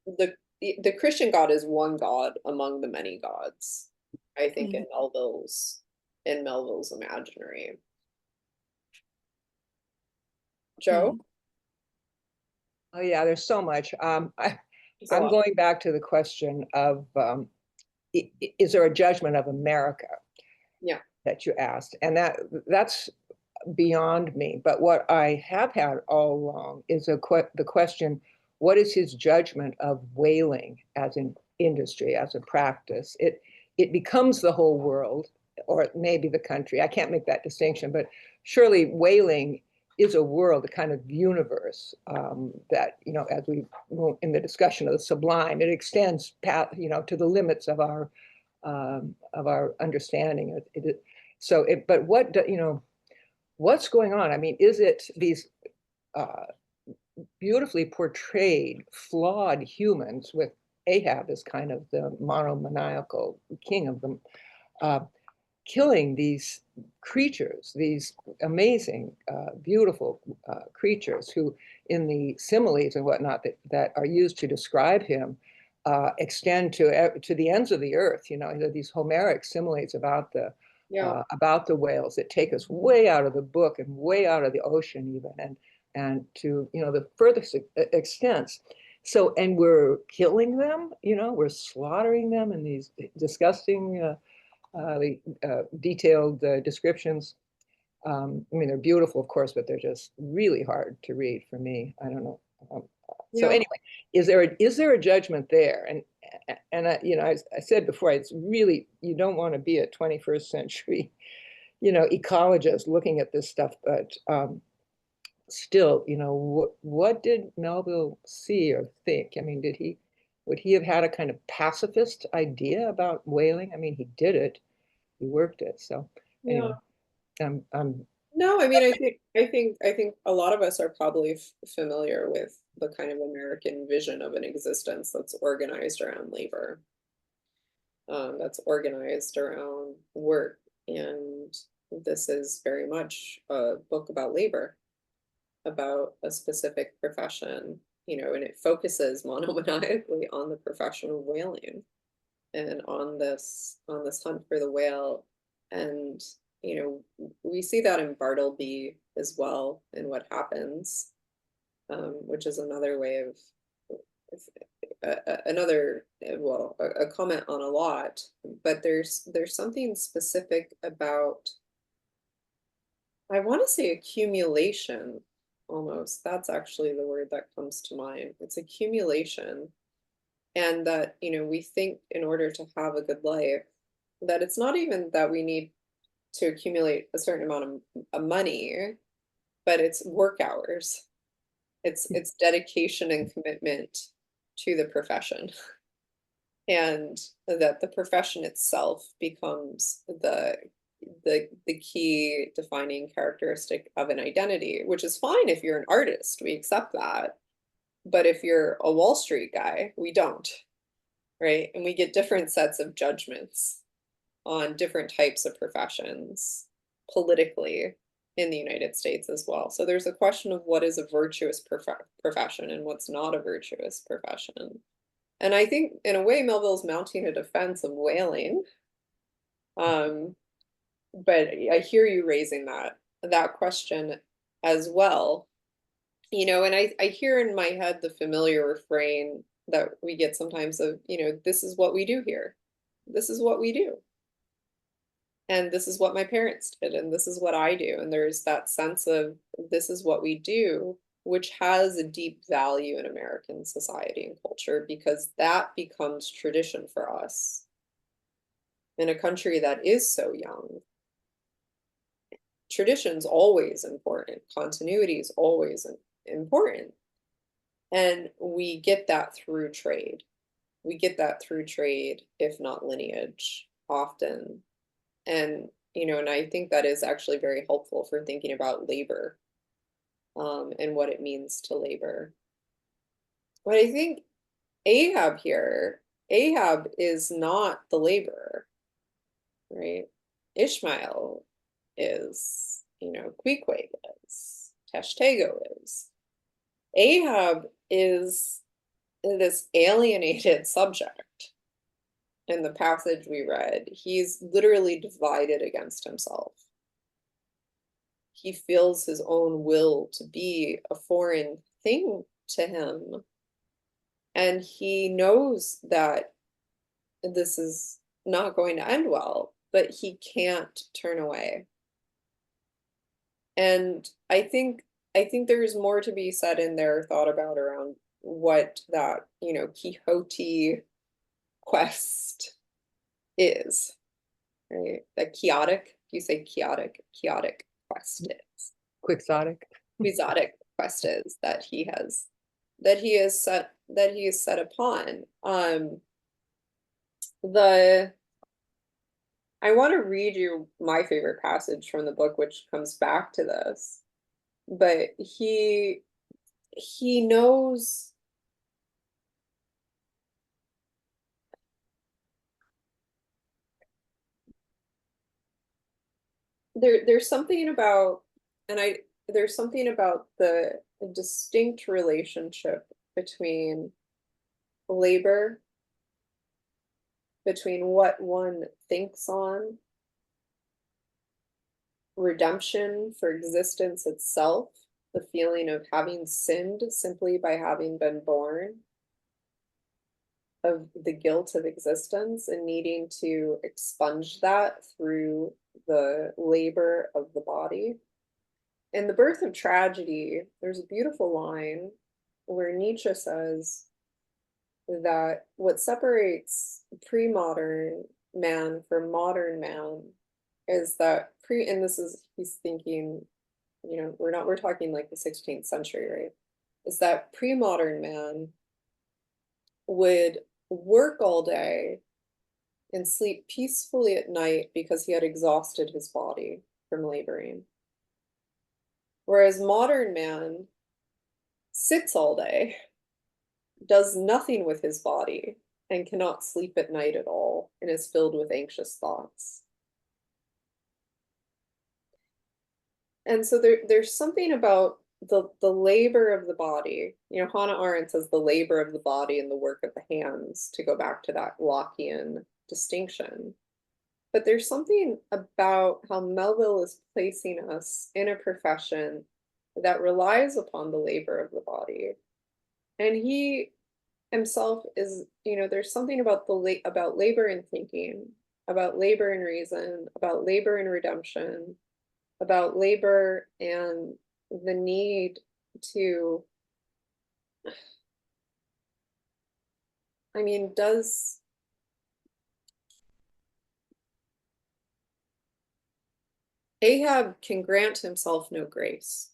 the Christian God is one God among the many gods, I think, Mhm. in Melville's imaginary. Joe? Oh yeah, there's so much. There's a I'm lot. going back to the question of is there a judgment of America Yeah. that you asked, and that's beyond me. But what I have had all along is the question: what is his judgment of whaling as an industry, as a practice? It becomes the whole world, or maybe the country. I can't make that distinction, but surely whaling is a world, a kind of universe that, as we in the discussion of the sublime, it extends to the limits of our understanding. But what's going on? I mean, is it these beautifully portrayed flawed humans with Ahab as kind of the monomaniacal king of them, killing these creatures, these amazing, beautiful creatures who, in the similes and whatnot that are used to describe him, extend to the ends of the earth. These Homeric similes about the whales that take us way out of the book and way out of the ocean even, and to the furthest extents. So, and we're killing them. We're slaughtering them in these disgusting. Detailed descriptions. I mean, they're beautiful, of course, but they're just really hard to read for me. I don't know. So anyway, is there a judgment there? And I said before, it's really, you don't want to be a 21st century, ecologist looking at this stuff, but still, what did Melville see or think? I mean, would he have had a kind of pacifist idea about whaling? I mean, he did it. He worked it. So anyway, No, I mean, I think a lot of us are probably familiar with the kind of American vision of an existence that's organized around labor, that's organized around work, and this is very much a book about labor, about a specific profession, and it focuses monomaniacally on the profession of whaling. and on this hunt for the whale. And we see that in Bartleby as well, in what happens, which is another way of a comment on a lot. But there's something specific about, I want to say, accumulation, almost. That's actually the word that comes to mind. It's accumulation. And that, we think in order to have a good life, that it's not even that we need to accumulate a certain amount of money, but it's work hours. It's dedication and commitment to the profession. And that the profession itself becomes the key defining characteristic of an identity, which is fine if you're an artist, we accept that. But if you're a Wall Street guy, we don't, right? And we get different sets of judgments on different types of professions politically in the United States as well. So there's a question of what is a virtuous profession and what's not a virtuous profession. And I think in a way Melville's mounting a defense of whaling. But I hear you raising that question as well. And I hear in my head the familiar refrain that we get sometimes of, this is what we do here. This is what we do. And this is what my parents did, and this is what I do. And there's that sense of this is what we do, which has a deep value in American society and culture, because that becomes tradition for us in a country that is so young. Tradition's always important. Continuity is always important. And we get that through trade. We get that through trade, if not lineage, often. And, and I think that is actually very helpful for thinking about labor, and what it means to labor. But I think Ahab is not the laborer, right? Ishmael is, Queequeg is, Tashtego is. Ahab is this alienated subject. In the passage we read, he's literally divided against himself. He feels his own will to be a foreign thing to him. And he knows that this is not going to end well, but he can't turn away. And I think there's more to be said in there, thought about around what that, Quixote quest is, right? That chaotic, you say chaotic quest is. Quixotic. Quixotic quest is that he is set upon. I want to read you my favorite passage from the book, which comes back to this. But he knows there's something about, there's something about the distinct relationship between labor, between what one thinks on, redemption for existence itself, the feeling of having sinned simply by having been born, of the guilt of existence and needing to expunge that through the labor of the body. In The Birth of Tragedy, there's a beautiful line where Nietzsche says that what separates pre-modern man from modern man is that and this is, he's thinking, we're talking like the 16th century, right? Is that pre-modern man would work all day and sleep peacefully at night because he had exhausted his body from laboring. Whereas modern man sits all day, does nothing with his body, and cannot sleep at night at all, and is filled with anxious thoughts. And so there's something about the labor of the body, you know, Hannah Arendt says the labor of the body and the work of the hands, to go back to that Lockean distinction. But there's something about how Melville is placing us in a profession that relies upon the labor of the body. And he himself is, you know, there's something about about labor and thinking, about labor and reason, about labor and redemption, about labor and the need to, I mean, does Ahab can grant himself no grace?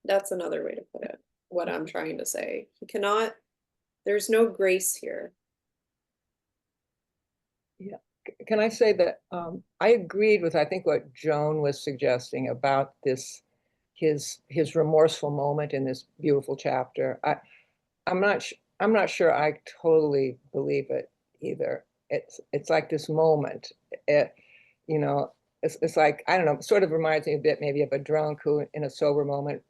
That's another way to put it, what I'm trying to say. He cannot, there's no grace here. Yeah. Can I say that I agreed with, I think, what Joan was suggesting about this, his remorseful moment in this beautiful chapter. I'm not sure I totally believe it either. It's like this moment. You know, it's like, I don't know, it sort of reminds me a bit maybe of a drunk who in a sober moment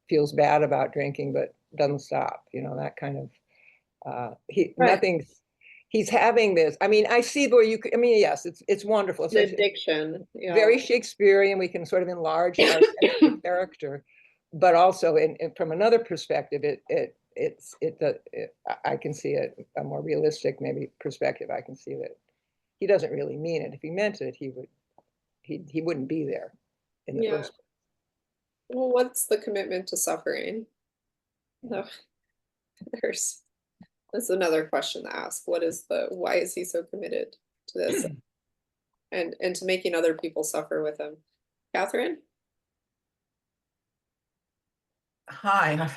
feels bad about drinking but doesn't stop, you know, that kind of nothing's, he's having this. I mean, I see where you could, I mean, yes, it's wonderful. It's The addiction. yeah. Very Shakespearean. We can sort of enlarge our character, but also from another perspective, I can see it, a more realistic maybe perspective. I can see that he doesn't really mean it. If he meant it, he wouldn't be there in the first place. Well, what's the commitment to suffering? No, that's another question to ask. Why is he so committed to this and to making other people suffer with him? Catherine? Hi.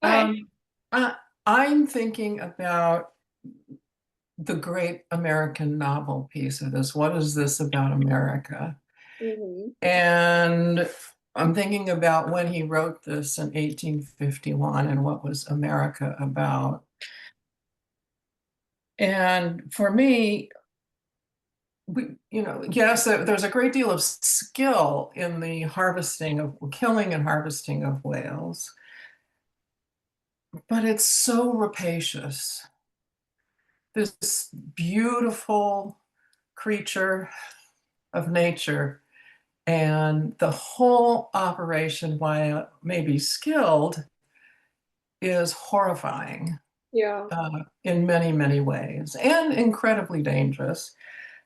Hi. I'm thinking about the great American novel piece of this. What is this about America? Mm-hmm. And I'm thinking about when he wrote this in 1851 and what was America about. And for me, yes, there's a great deal of skill in the killing and harvesting of whales, but it's so rapacious. This beautiful creature of nature, and the whole operation, while it may be skilled, is horrifying. Yeah. In many, many ways, and incredibly dangerous.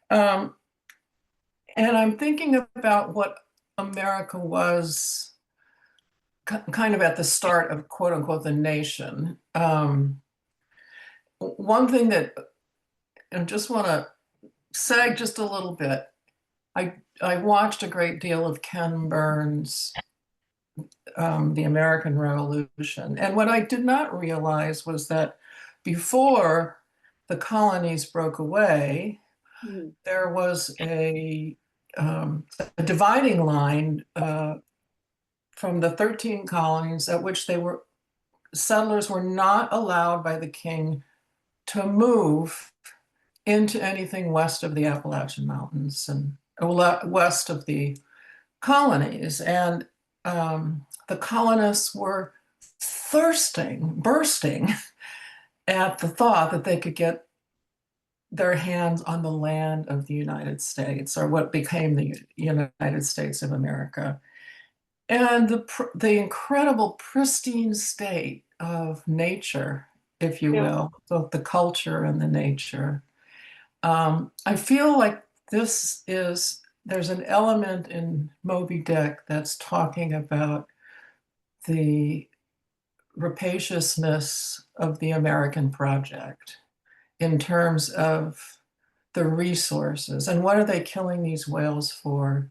And I'm thinking about what America was kind of at the start of, quote unquote, the nation. One thing that I just want to sag just a little bit. I watched a great deal of Ken Burns' The American Revolution. And what I did not realize was that before the colonies broke away, there was a dividing line from the 13 colonies at which settlers were not allowed by the king to move into anything west of the Appalachian Mountains and west of the colonies. And the colonists were bursting at the thought that they could get their hands on the land of the United States, or what became the United States of America. And the incredible pristine state of nature, if you will, both the culture and the nature. I feel like there's an element in Moby-Dick that's talking about the rapaciousness of the American project in terms of the resources. And what are they killing these whales for?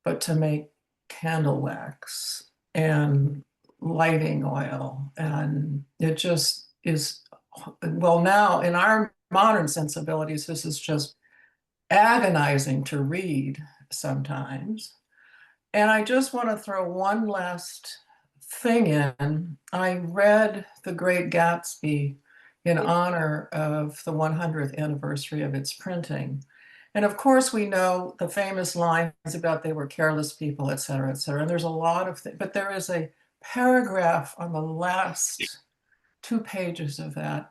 But to make candle wax and lighting oil. And it just is, well, now in our modern sensibilities, this is just agonizing to read sometimes. And I just want to throw one last thing in. I read The Great Gatsby in honor of the 100th anniversary of its printing. And of course, we know the famous lines about they were careless people, et cetera, et cetera. And there's a lot of things, but there is a paragraph on the last 2 pages of that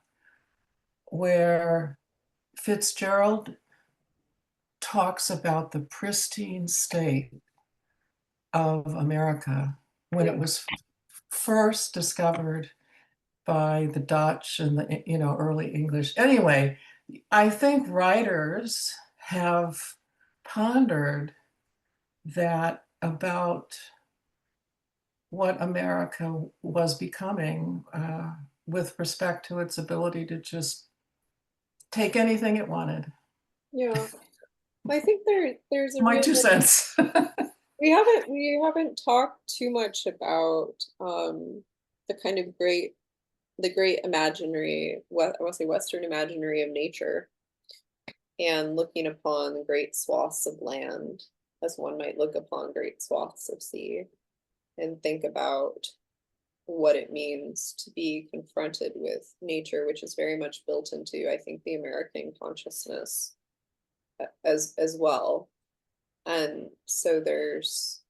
where Fitzgerald talks about the pristine state of America when it was first discovered by the Dutch and the early English. Anyway, I think writers have pondered that about what America was becoming with respect to its ability to just take anything it wanted. Yeah. I think there's a My real 2 cents. we haven't talked too much about the kind of the great imaginary, what I want to say Western imaginary of nature, and looking upon great swaths of land as one might look upon great swaths of sea, and think about what it means to be confronted with nature, which is very much built into, I think, the American consciousness as well. And so there's,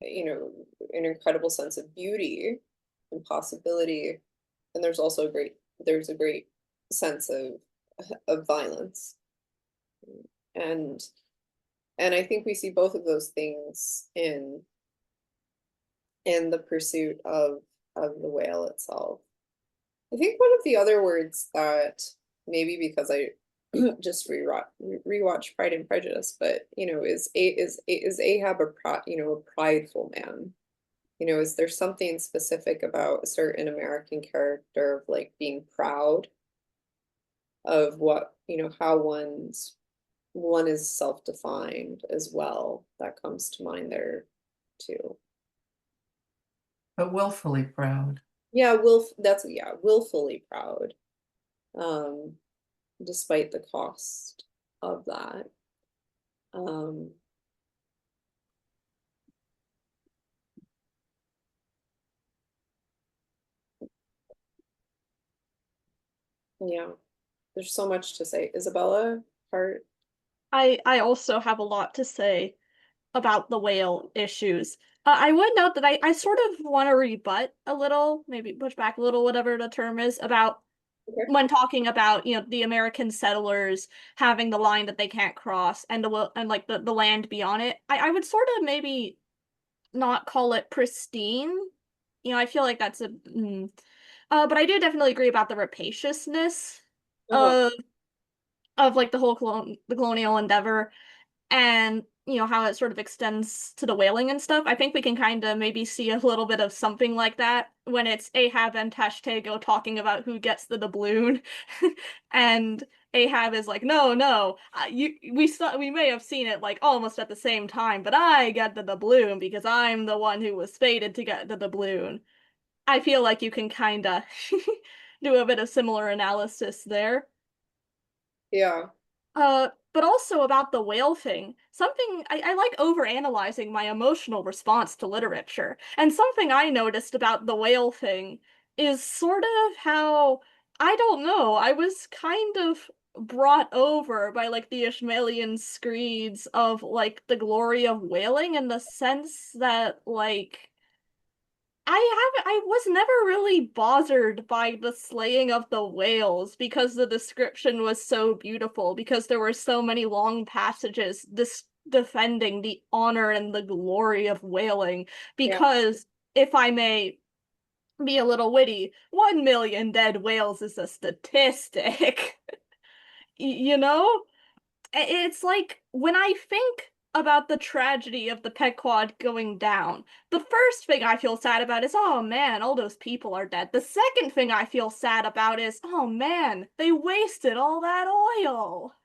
an incredible sense of beauty and possibility, and there's also a great sense of violence, and I think we see both of those things in the pursuit of the whale itself. I think one of the other words that, maybe because I just rewatch Pride and Prejudice, but is Ahab a prideful man? Is there something specific about a certain American character of like being proud of what, how one is self-defined as well, that comes to mind there too. But willfully proud. Yeah, willfully proud. Despite the cost of that. Yeah, there's so much to say. Isabella, part. I also have a lot to say about the whale issues. I would note that I sort of want to rebut a little, maybe push back a little, whatever the term is, about when talking about, the American settlers having the line that they can't cross and like the land beyond it. I would sort of maybe not call it pristine. I feel like that's but I do definitely agree about the rapaciousness Uh-huh. of like the whole the colonial endeavor, and how it sort of extends to the whaling and stuff. I think we can kind of maybe see a little bit of something like that when it's Ahab and Tashtego talking about who gets the doubloon, and Ahab is like, no, no, we may have seen it like almost at the same time, but I get the doubloon because I'm the one who was fated to get the doubloon. I feel like you can kind of do a bit of similar analysis there. Yeah. But also about the whale thing, something I like overanalyzing my emotional response to literature. And something I noticed about the whale thing is sort of how, I don't know, I was kind of brought over by like the Ishmaelian screeds of like the glory of whaling, in the sense that like I was never really bothered by the slaying of the whales because the description was so beautiful, because there were so many long passages defending the honor and the glory of whaling. Yeah. Because, if I may be a little witty, 1 million dead whales is a statistic. You know? It's like, when I think about the tragedy of the Pequod going down, the first thing I feel sad about is, oh man, all those people are dead. The second thing I feel sad about is, oh man, they wasted all that oil.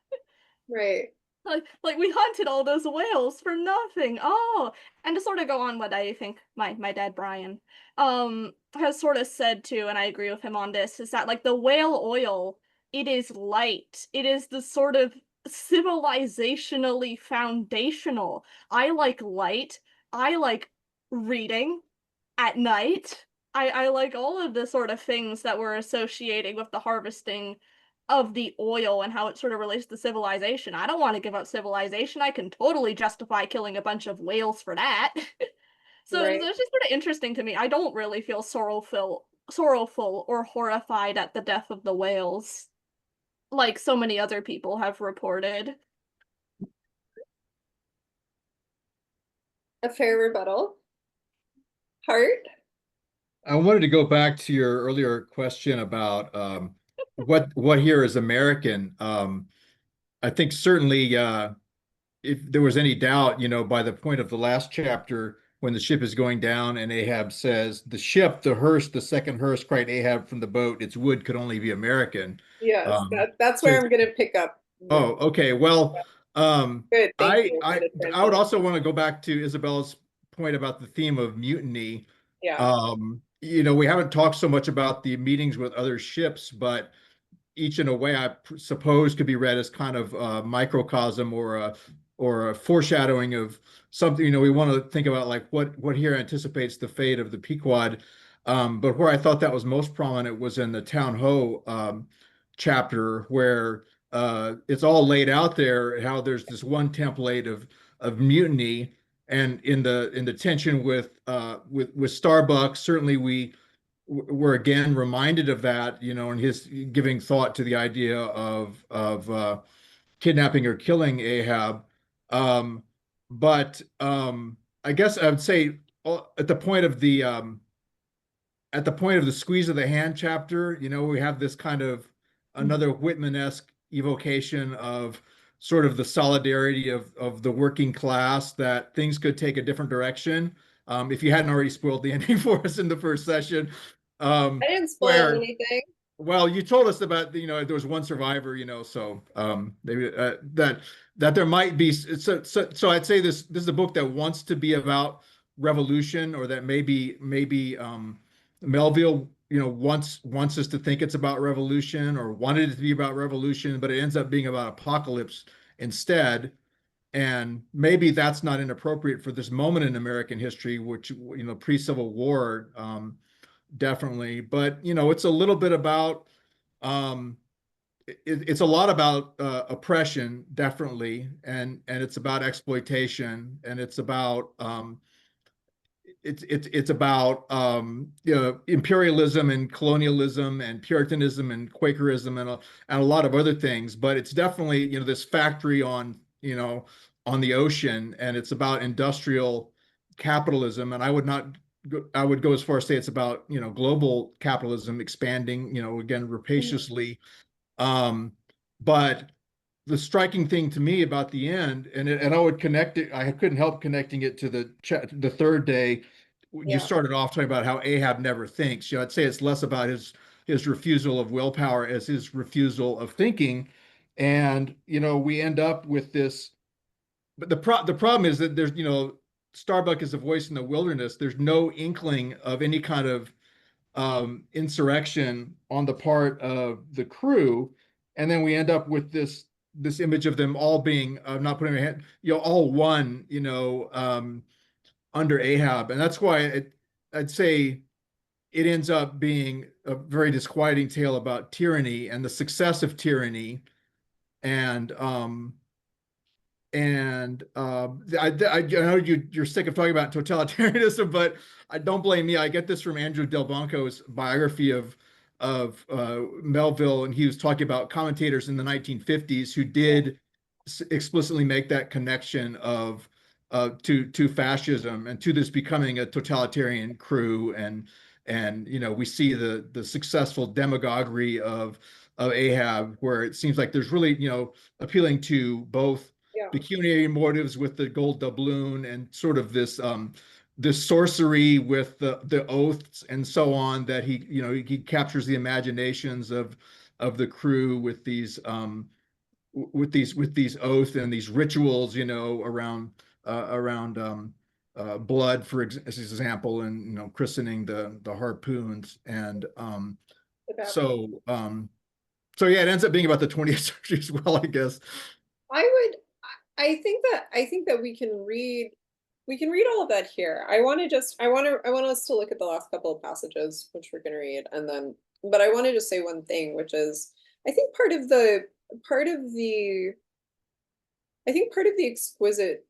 Right. Like we hunted all those whales for nothing. Oh, and to sort of go on what I think my dad Brian has sort of said too, and I agree with him on this, is that like the whale oil, it is light. It is the sort of civilizationally foundational. I like light. I like reading at night. I like all of the sort of things that we're associating with the harvesting of the oil and how it sort of relates to civilization. I don't want to give up civilization. I can totally justify killing a bunch of whales for that. So Right. it's just sort of interesting to me. I don't really feel sorrowful or horrified at the death of the whales, like so many other people have reported. A fair rebuttal. Heart? I wanted to go back to your earlier question about what here is American. I think certainly if there was any doubt, by the point of the last chapter, when the ship is going down and Ahab says, the ship, the hearse, the second hearse, cried Ahab from the boat, its wood could only be American. Yes, Um, that's so where I'm gonna pick up. Oh, okay. Well, Good, thank I you for I the I would transition. also want to go back to Isabella's point about the theme of mutiny. Yeah, We haven't talked so much about the meetings with other ships, but each in a way suppose could be read as kind of a microcosm or a foreshadowing of something. We want to think about like what here anticipates the fate of the Pequod. But where I thought that was most prominent was in the Town Ho chapter, where it's all laid out there how there's this one template of mutiny, and in the tension with Starbuck. Certainly we're again reminded of that, in his giving thought to the idea of kidnapping or killing Ahab. But I guess I would say at the point of the squeeze of the hand chapter, we have this kind of another Whitman-esque evocation of sort of the solidarity of the working class, that things could take a different direction. If you hadn't already spoiled the ending for us in the first session, I didn't spoil where anything. well, you told us about there was one survivor, so maybe that there might be. So I'd say this is a book that wants to be about revolution, or that maybe Melville wants us to think it's about revolution, or wanted it to be about revolution, but it ends up being about apocalypse instead. And maybe that's not inappropriate for this moment in American history, which pre-Civil War. Definitely, but it's a little bit about um, it's a lot about oppression, definitely, and it's about exploitation, and it's about imperialism and colonialism and Puritanism and Quakerism and a lot of other things. But it's definitely this factory on the ocean, and it's about industrial capitalism. And I would go as far as say it's about global capitalism expanding, again rapaciously. But the striking thing to me about the end, and I would connect it. I couldn't help connecting it to the third day. You Yeah. started off talking about how Ahab never thinks. I'd say it's less about his refusal of willpower as his refusal of thinking, and we end up with this. But the problem is that there's Starbuck is a voice in the wilderness. There's no inkling of any kind of insurrection on the part of the crew, and then we end up with this image of them all being not putting their hand, all one, under Ahab, and that's why I'd say it ends up being a very disquieting tale about tyranny and the success of tyranny, and I know you're sick of talking about totalitarianism, but I don't blame me. I get this from Andrew Delbanco's biography of Melville, and he was talking about commentators in the 1950s who did explicitly make that connection to fascism and to this becoming a totalitarian crew, and we see the successful demagoguery of Ahab, where it seems like there's really appealing to both Yeah. pecuniary motives with the gold doubloon and sort of this sorcery with the oaths and so on, that he captures the imaginations of the crew with these oaths and these rituals around blood, for example, and christening the harpoons, and so so yeah, it ends up being about the 20th century as well, I guess. I think that we can read all of that here. I want us to look at the last couple of passages, which we're going to read, and then, but I want to just say one thing, which is I think part of the I think part of the exquisite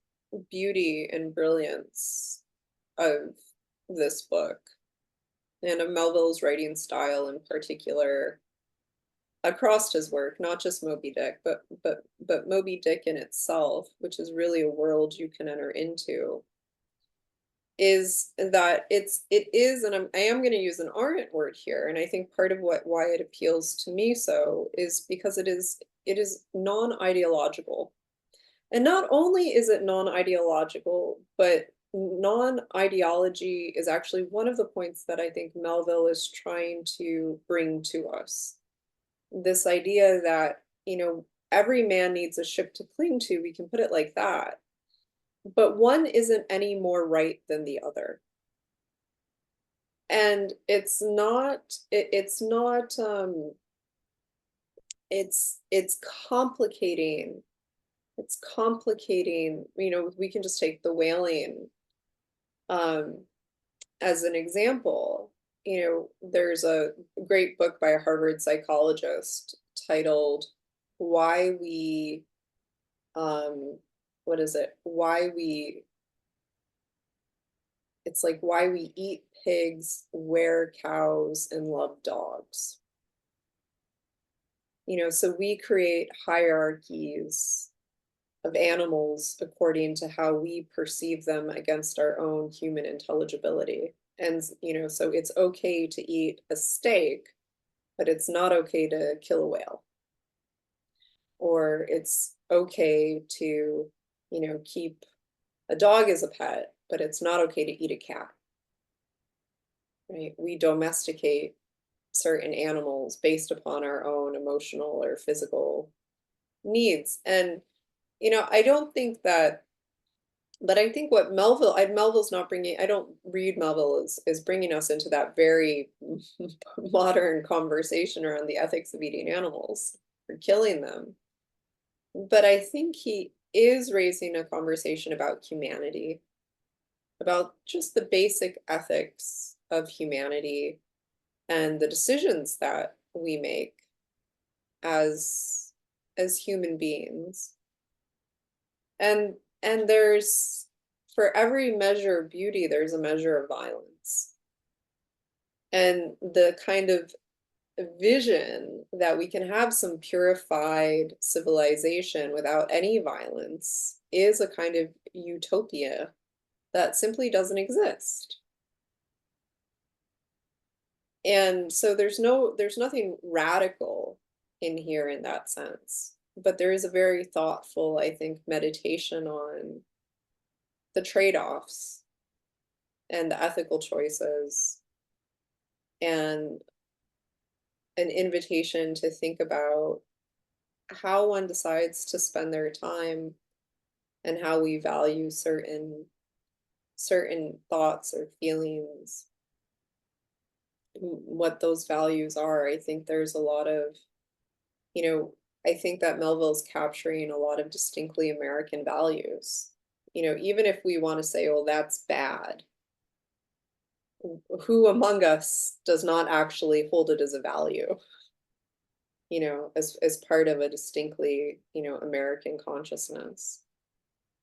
beauty and brilliance of this book and of Melville's writing style in particular across his work, not just Moby-Dick, but Moby-Dick in itself, which is really a world you can enter into, is that it is, and I am going to use an ardent word here, and I think part of why it appeals to me so is because it is non-ideological. And not only is it non-ideological, but non-ideology is actually one of the points that I think Melville is trying to bring to us. This idea that, every man needs a ship to cling to, we can put it like that, but one isn't any more right than the other. And it's complicating. It's complicating, we can just take the whaling as an example. There's a great book by a Harvard psychologist titled Why We, what is it? It's like Why We Eat Pigs, Wear Cows, and Love Dogs. So we create hierarchies of animals according to how we perceive them against our own human intelligibility. And, so it's okay to eat a steak, but it's not okay to kill a whale. Or it's okay to, keep a dog as a pet, but it's not okay to eat a cat. Right? We domesticate certain animals based upon our own emotional or physical needs. And, I don't think that, but I think what Melville's not bringing, I don't read Melville as bringing us into that very modern conversation around the ethics of eating animals or killing them. But I think he is raising a conversation about humanity, about just the basic ethics of humanity and the decisions that we make as human beings. And there's, for every measure of beauty, there's a measure of violence. And the kind of vision that we can have some purified civilization without any violence is a kind of utopia that simply doesn't exist. And so there's nothing radical in here in that sense, but there is a very thoughtful, I think, meditation on the trade-offs and the ethical choices, and an invitation to think about how one decides to spend their time and how we value certain thoughts or feelings, what those values are. I think there's a lot of, I think that Melville's capturing a lot of distinctly American values. Even if we want to say, oh, that's bad, who among us does not actually hold it as a value, as part of a distinctly, American consciousness,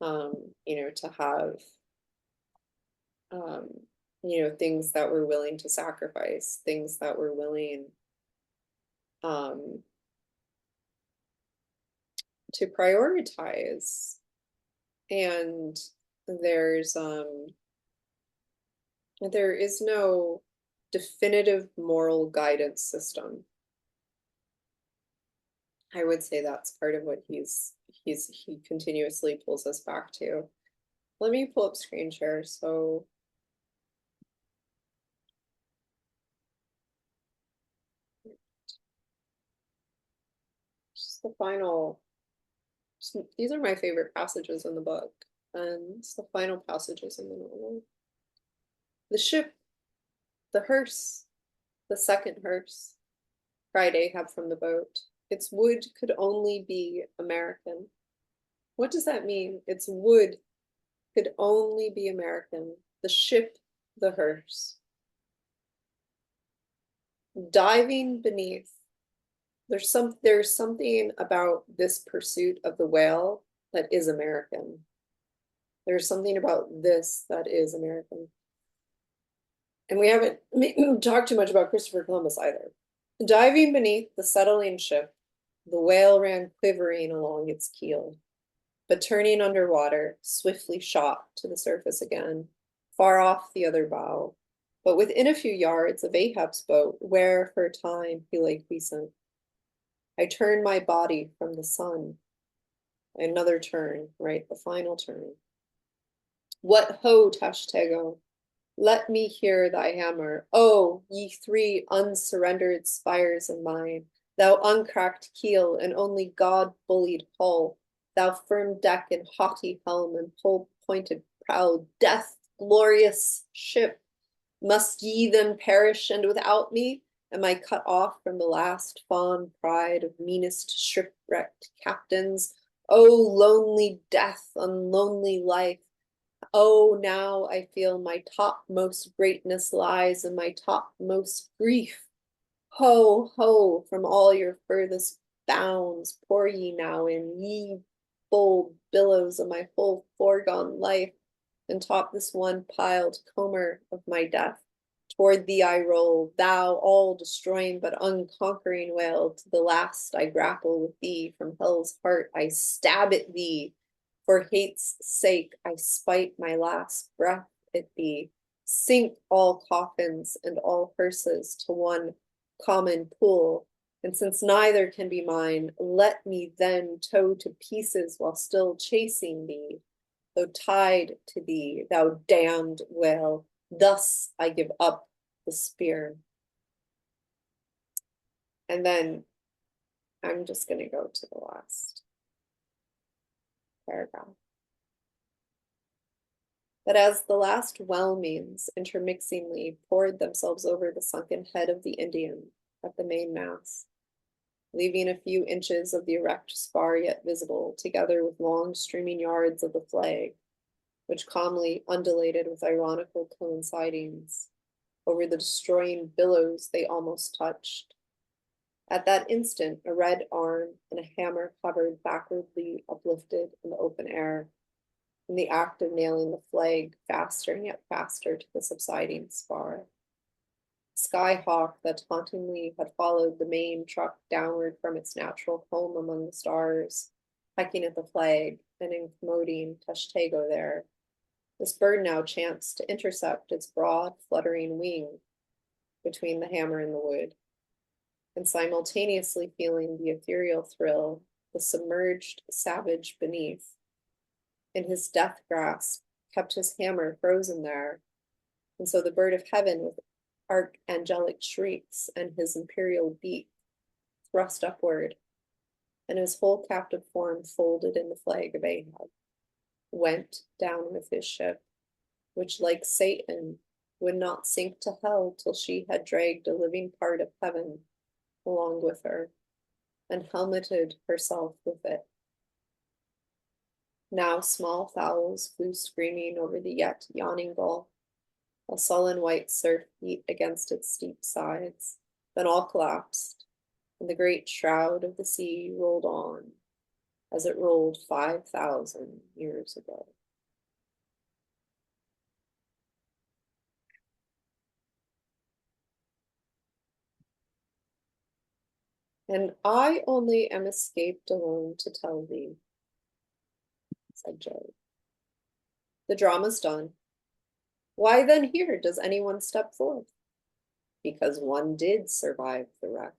to have, things that we're willing to sacrifice, things that we're willing to prioritize. And there is no definitive moral guidance system. I would say that's part of what he continuously pulls us back to. Let me pull up screen share. So just the final, these are my favorite passages in the book, and it's the final passages in the novel. The ship, the hearse, the second hearse, cried Ahab from the boat. Its wood could only be American. What does that mean? Its wood could only be American. The ship, the hearse. Diving beneath There's something about this pursuit of the whale that is American. There's something about this that is American. And we haven't talked too much about Christopher Columbus either. Diving beneath the settling ship, the whale ran quivering along its keel, but turning underwater, swiftly shot to the surface again, far off the other bow, but within a few yards of Ahab's boat, where for a time he lay quiescent. I turned my body from the sun. Another turn, right, the final turn. What ho, Tashtego? Let me hear thy hammer. Oh, ye three unsurrendered spires of mine, thou uncracked keel and only God-bullied hull, thou firm deck and haughty helm and pole-pointed prow, death glorious ship. Must ye then perish, and without me am I cut off from the last fond pride of meanest shipwrecked captains? O lonely death on lonely life! Oh, now I feel my topmost greatness lies in my topmost grief. Ho, ho, from all your furthest bounds pour ye now in, ye bold billows of my whole foregone life, and top this one piled comber of my death. Toward thee I roll, thou all-destroying but unconquering whale. To the last I grapple with thee, from hell's heart I stab at thee. For hate's sake I spite my last breath at thee. Sink all coffins and all hearses to one common pool. And since neither can be mine, let me then tow to pieces while still chasing thee. Though tied to thee, thou damned whale, thus I give up the spear. And then I'm just going to go to the last paragraph. But as the last whelmings intermixingly poured themselves over the sunken head of the Indian at the mainmast, leaving a few inches of the erect spar yet visible, together with long streaming yards of the flag, which calmly undulated with ironical coincidings over the destroying billows they almost touched. At that instant, a red arm and a hammer hovered backwardly uplifted in the open air, in the act of nailing the flag faster and yet faster to the subsiding spar. Skyhawk that tauntingly had followed the main truck downward from its natural home among the stars, pecking at the flag and incommoding Tashtego there. This bird now chanced to intercept its broad, fluttering wing between the hammer and the wood, and simultaneously feeling the ethereal thrill, the submerged savage beneath, in his death grasp, kept his hammer frozen there, and so the bird of heaven with archangelic shrieks and his imperial beak thrust upward, and his whole captive form folded in the flag of Ahab, went down with his ship, which, like Satan, would not sink to hell till she had dragged a living part of heaven along with her, and helmeted herself with it. Now small fowls flew screaming over the yet yawning gulf. A sullen white surf beat against its steep sides, then all collapsed, and the great shroud of the sea rolled on, as it rolled 5,000 years ago. And I only am escaped alone to tell thee, said Job. The drama's done. Why then here does anyone step forth? Because one did survive the wreck.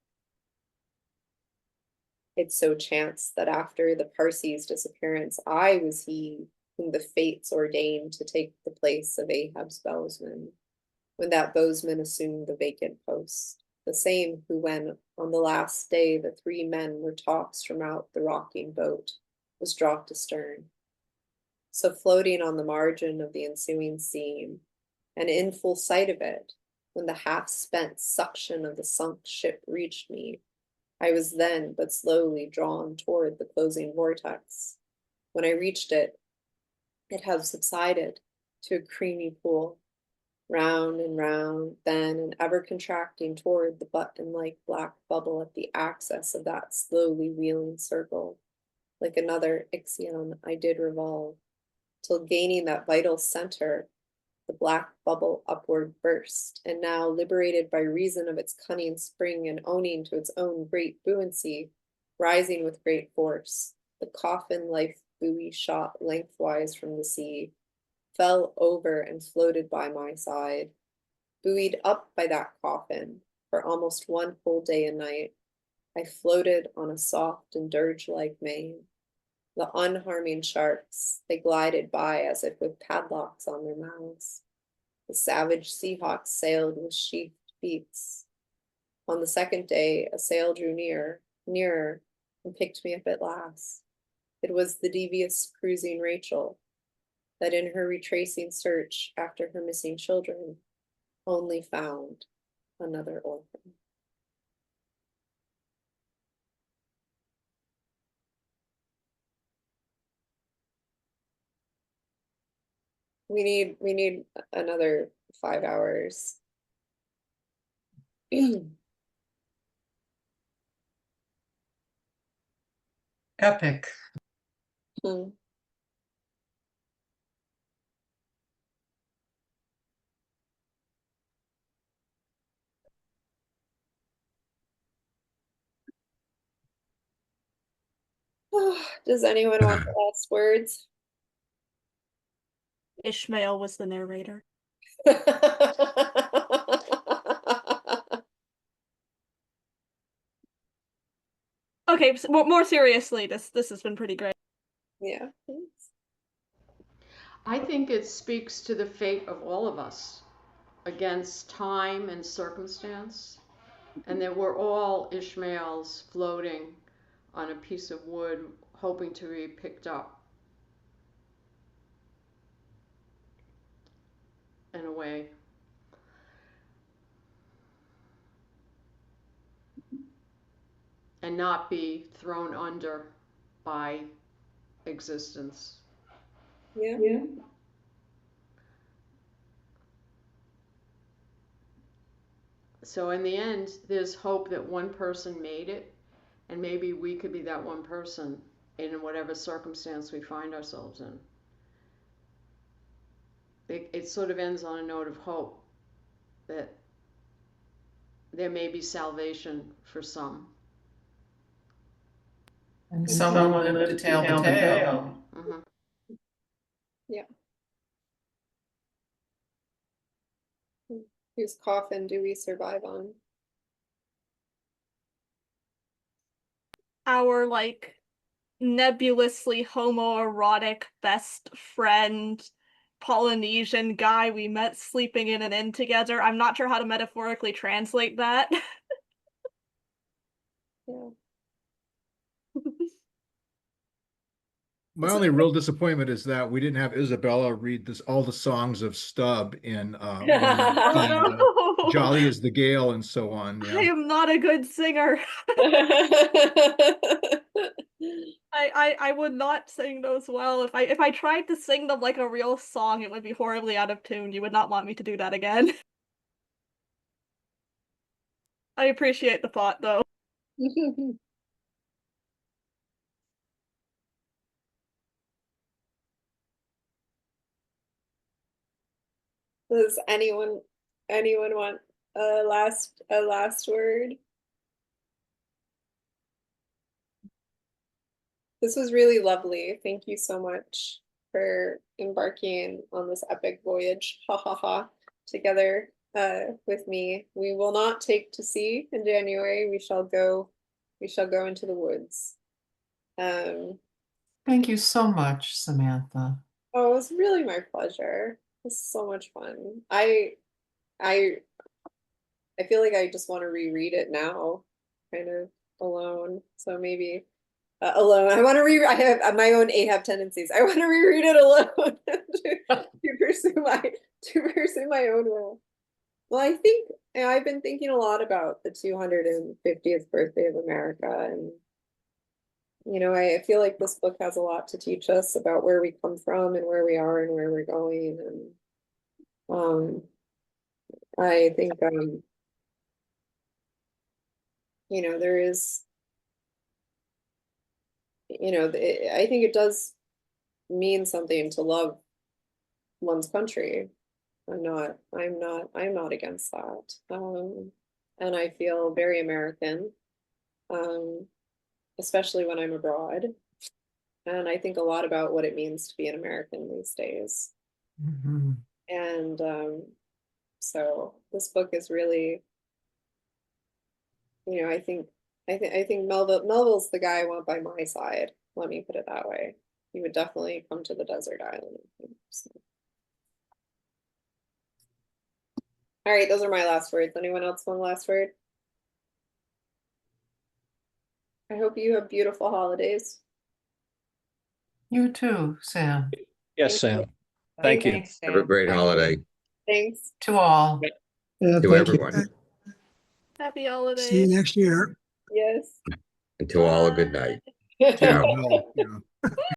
It so chanced that after the Parsi's disappearance, I was he whom the fates ordained to take the place of Ahab's bowsman, when that bowsman assumed the vacant post, the same who, when on the last day the three men were tossed from out the rocking boat, was dropped astern. So floating on the margin of the ensuing scene, and in full sight of it, when the half-spent suction of the sunk ship reached me, I was then but slowly drawn toward the closing vortex. When I reached it, it had subsided to a creamy pool, round and round, then and ever contracting toward the button-like black bubble at the axis of that slowly wheeling circle. Like another Ixion, I did revolve, till gaining that vital center, the black bubble upward burst, and now liberated by reason of its cunning spring and owning to its own great buoyancy, rising with great force, the coffin life buoy shot lengthwise from the sea, fell over and floated by my side, buoyed up by that coffin for almost one whole day and night. I floated on a soft and dirge-like main. The unharming sharks, they glided by as if with padlocks on their mouths. The savage seahawks sailed with sheathed beaks. On the second day, a sail drew nearer, and picked me up at last. It was the devious cruising Rachel, that in her retracing search after her missing children, only found another orphan. We need another 5 hours. Epic. Does anyone want the last words? Ishmael was the narrator. Okay, more seriously, this has been pretty great. Yeah. I think it speaks to the fate of all of us against time and circumstance, and that we're all Ishmaels floating on a piece of wood, hoping to be picked up in a way. And not be thrown under by existence. Yeah. So in the end, there's hope that one person made it, and maybe we could be that one person in whatever circumstance we find ourselves in. It sort of ends on a note of hope that there may be salvation for some. And someone lived to tell the tale. Mm-hmm. Yeah. Whose coffin do we survive on? Our like nebulously homoerotic best friend Polynesian guy we met sleeping in an inn together. I'm not sure how to metaphorically translate that. Yeah. My only real disappointment is that we didn't have Isabella read all the songs of Stubb in when we were singing, Oh, Jolly as the Gale and so on. I Yeah. am not a good singer. I would not sing those well. If I tried to sing them like a real song, it would be horribly out of tune. You would not want me to do that again. I appreciate the thought though. Does anyone want a last word? This was really lovely. Thank you so much for embarking on this epic voyage, ha ha ha, together with me. We will not take to sea in January. We shall go into the woods. Thank you so much, Samantha. Oh, it was really my pleasure. It was so much fun. I feel like I just want to reread it now, kind of alone. So maybe alone. I want to I have my own Ahab tendencies. I want to reread it alone to pursue my own will. Well, I think I've been thinking a lot about the 250th birthday of America, and I feel like this book has a lot to teach us about where we come from and where we are and where we're going, and I think, there is, I think it does mean something to love one's country. I'm not against that. And I feel very American, especially when I'm abroad. And I think a lot about what it means to be an American these days. Mm-hmm. And so this book is really, I think Melville's the guy I want by my side. Let me put it that way. He would definitely come to the desert island. So. All right, those are my last words. Anyone else want a last word? I hope you have beautiful holidays. You too, Sam. Yes, Thank you. Sam. Thank you. Thanks, Have a Sam. great holiday Thanks. To all. Yeah, to thank you. everyone, Happy See you holidays. next year. Yes. and to all a good night. Bye. Ciao. Well,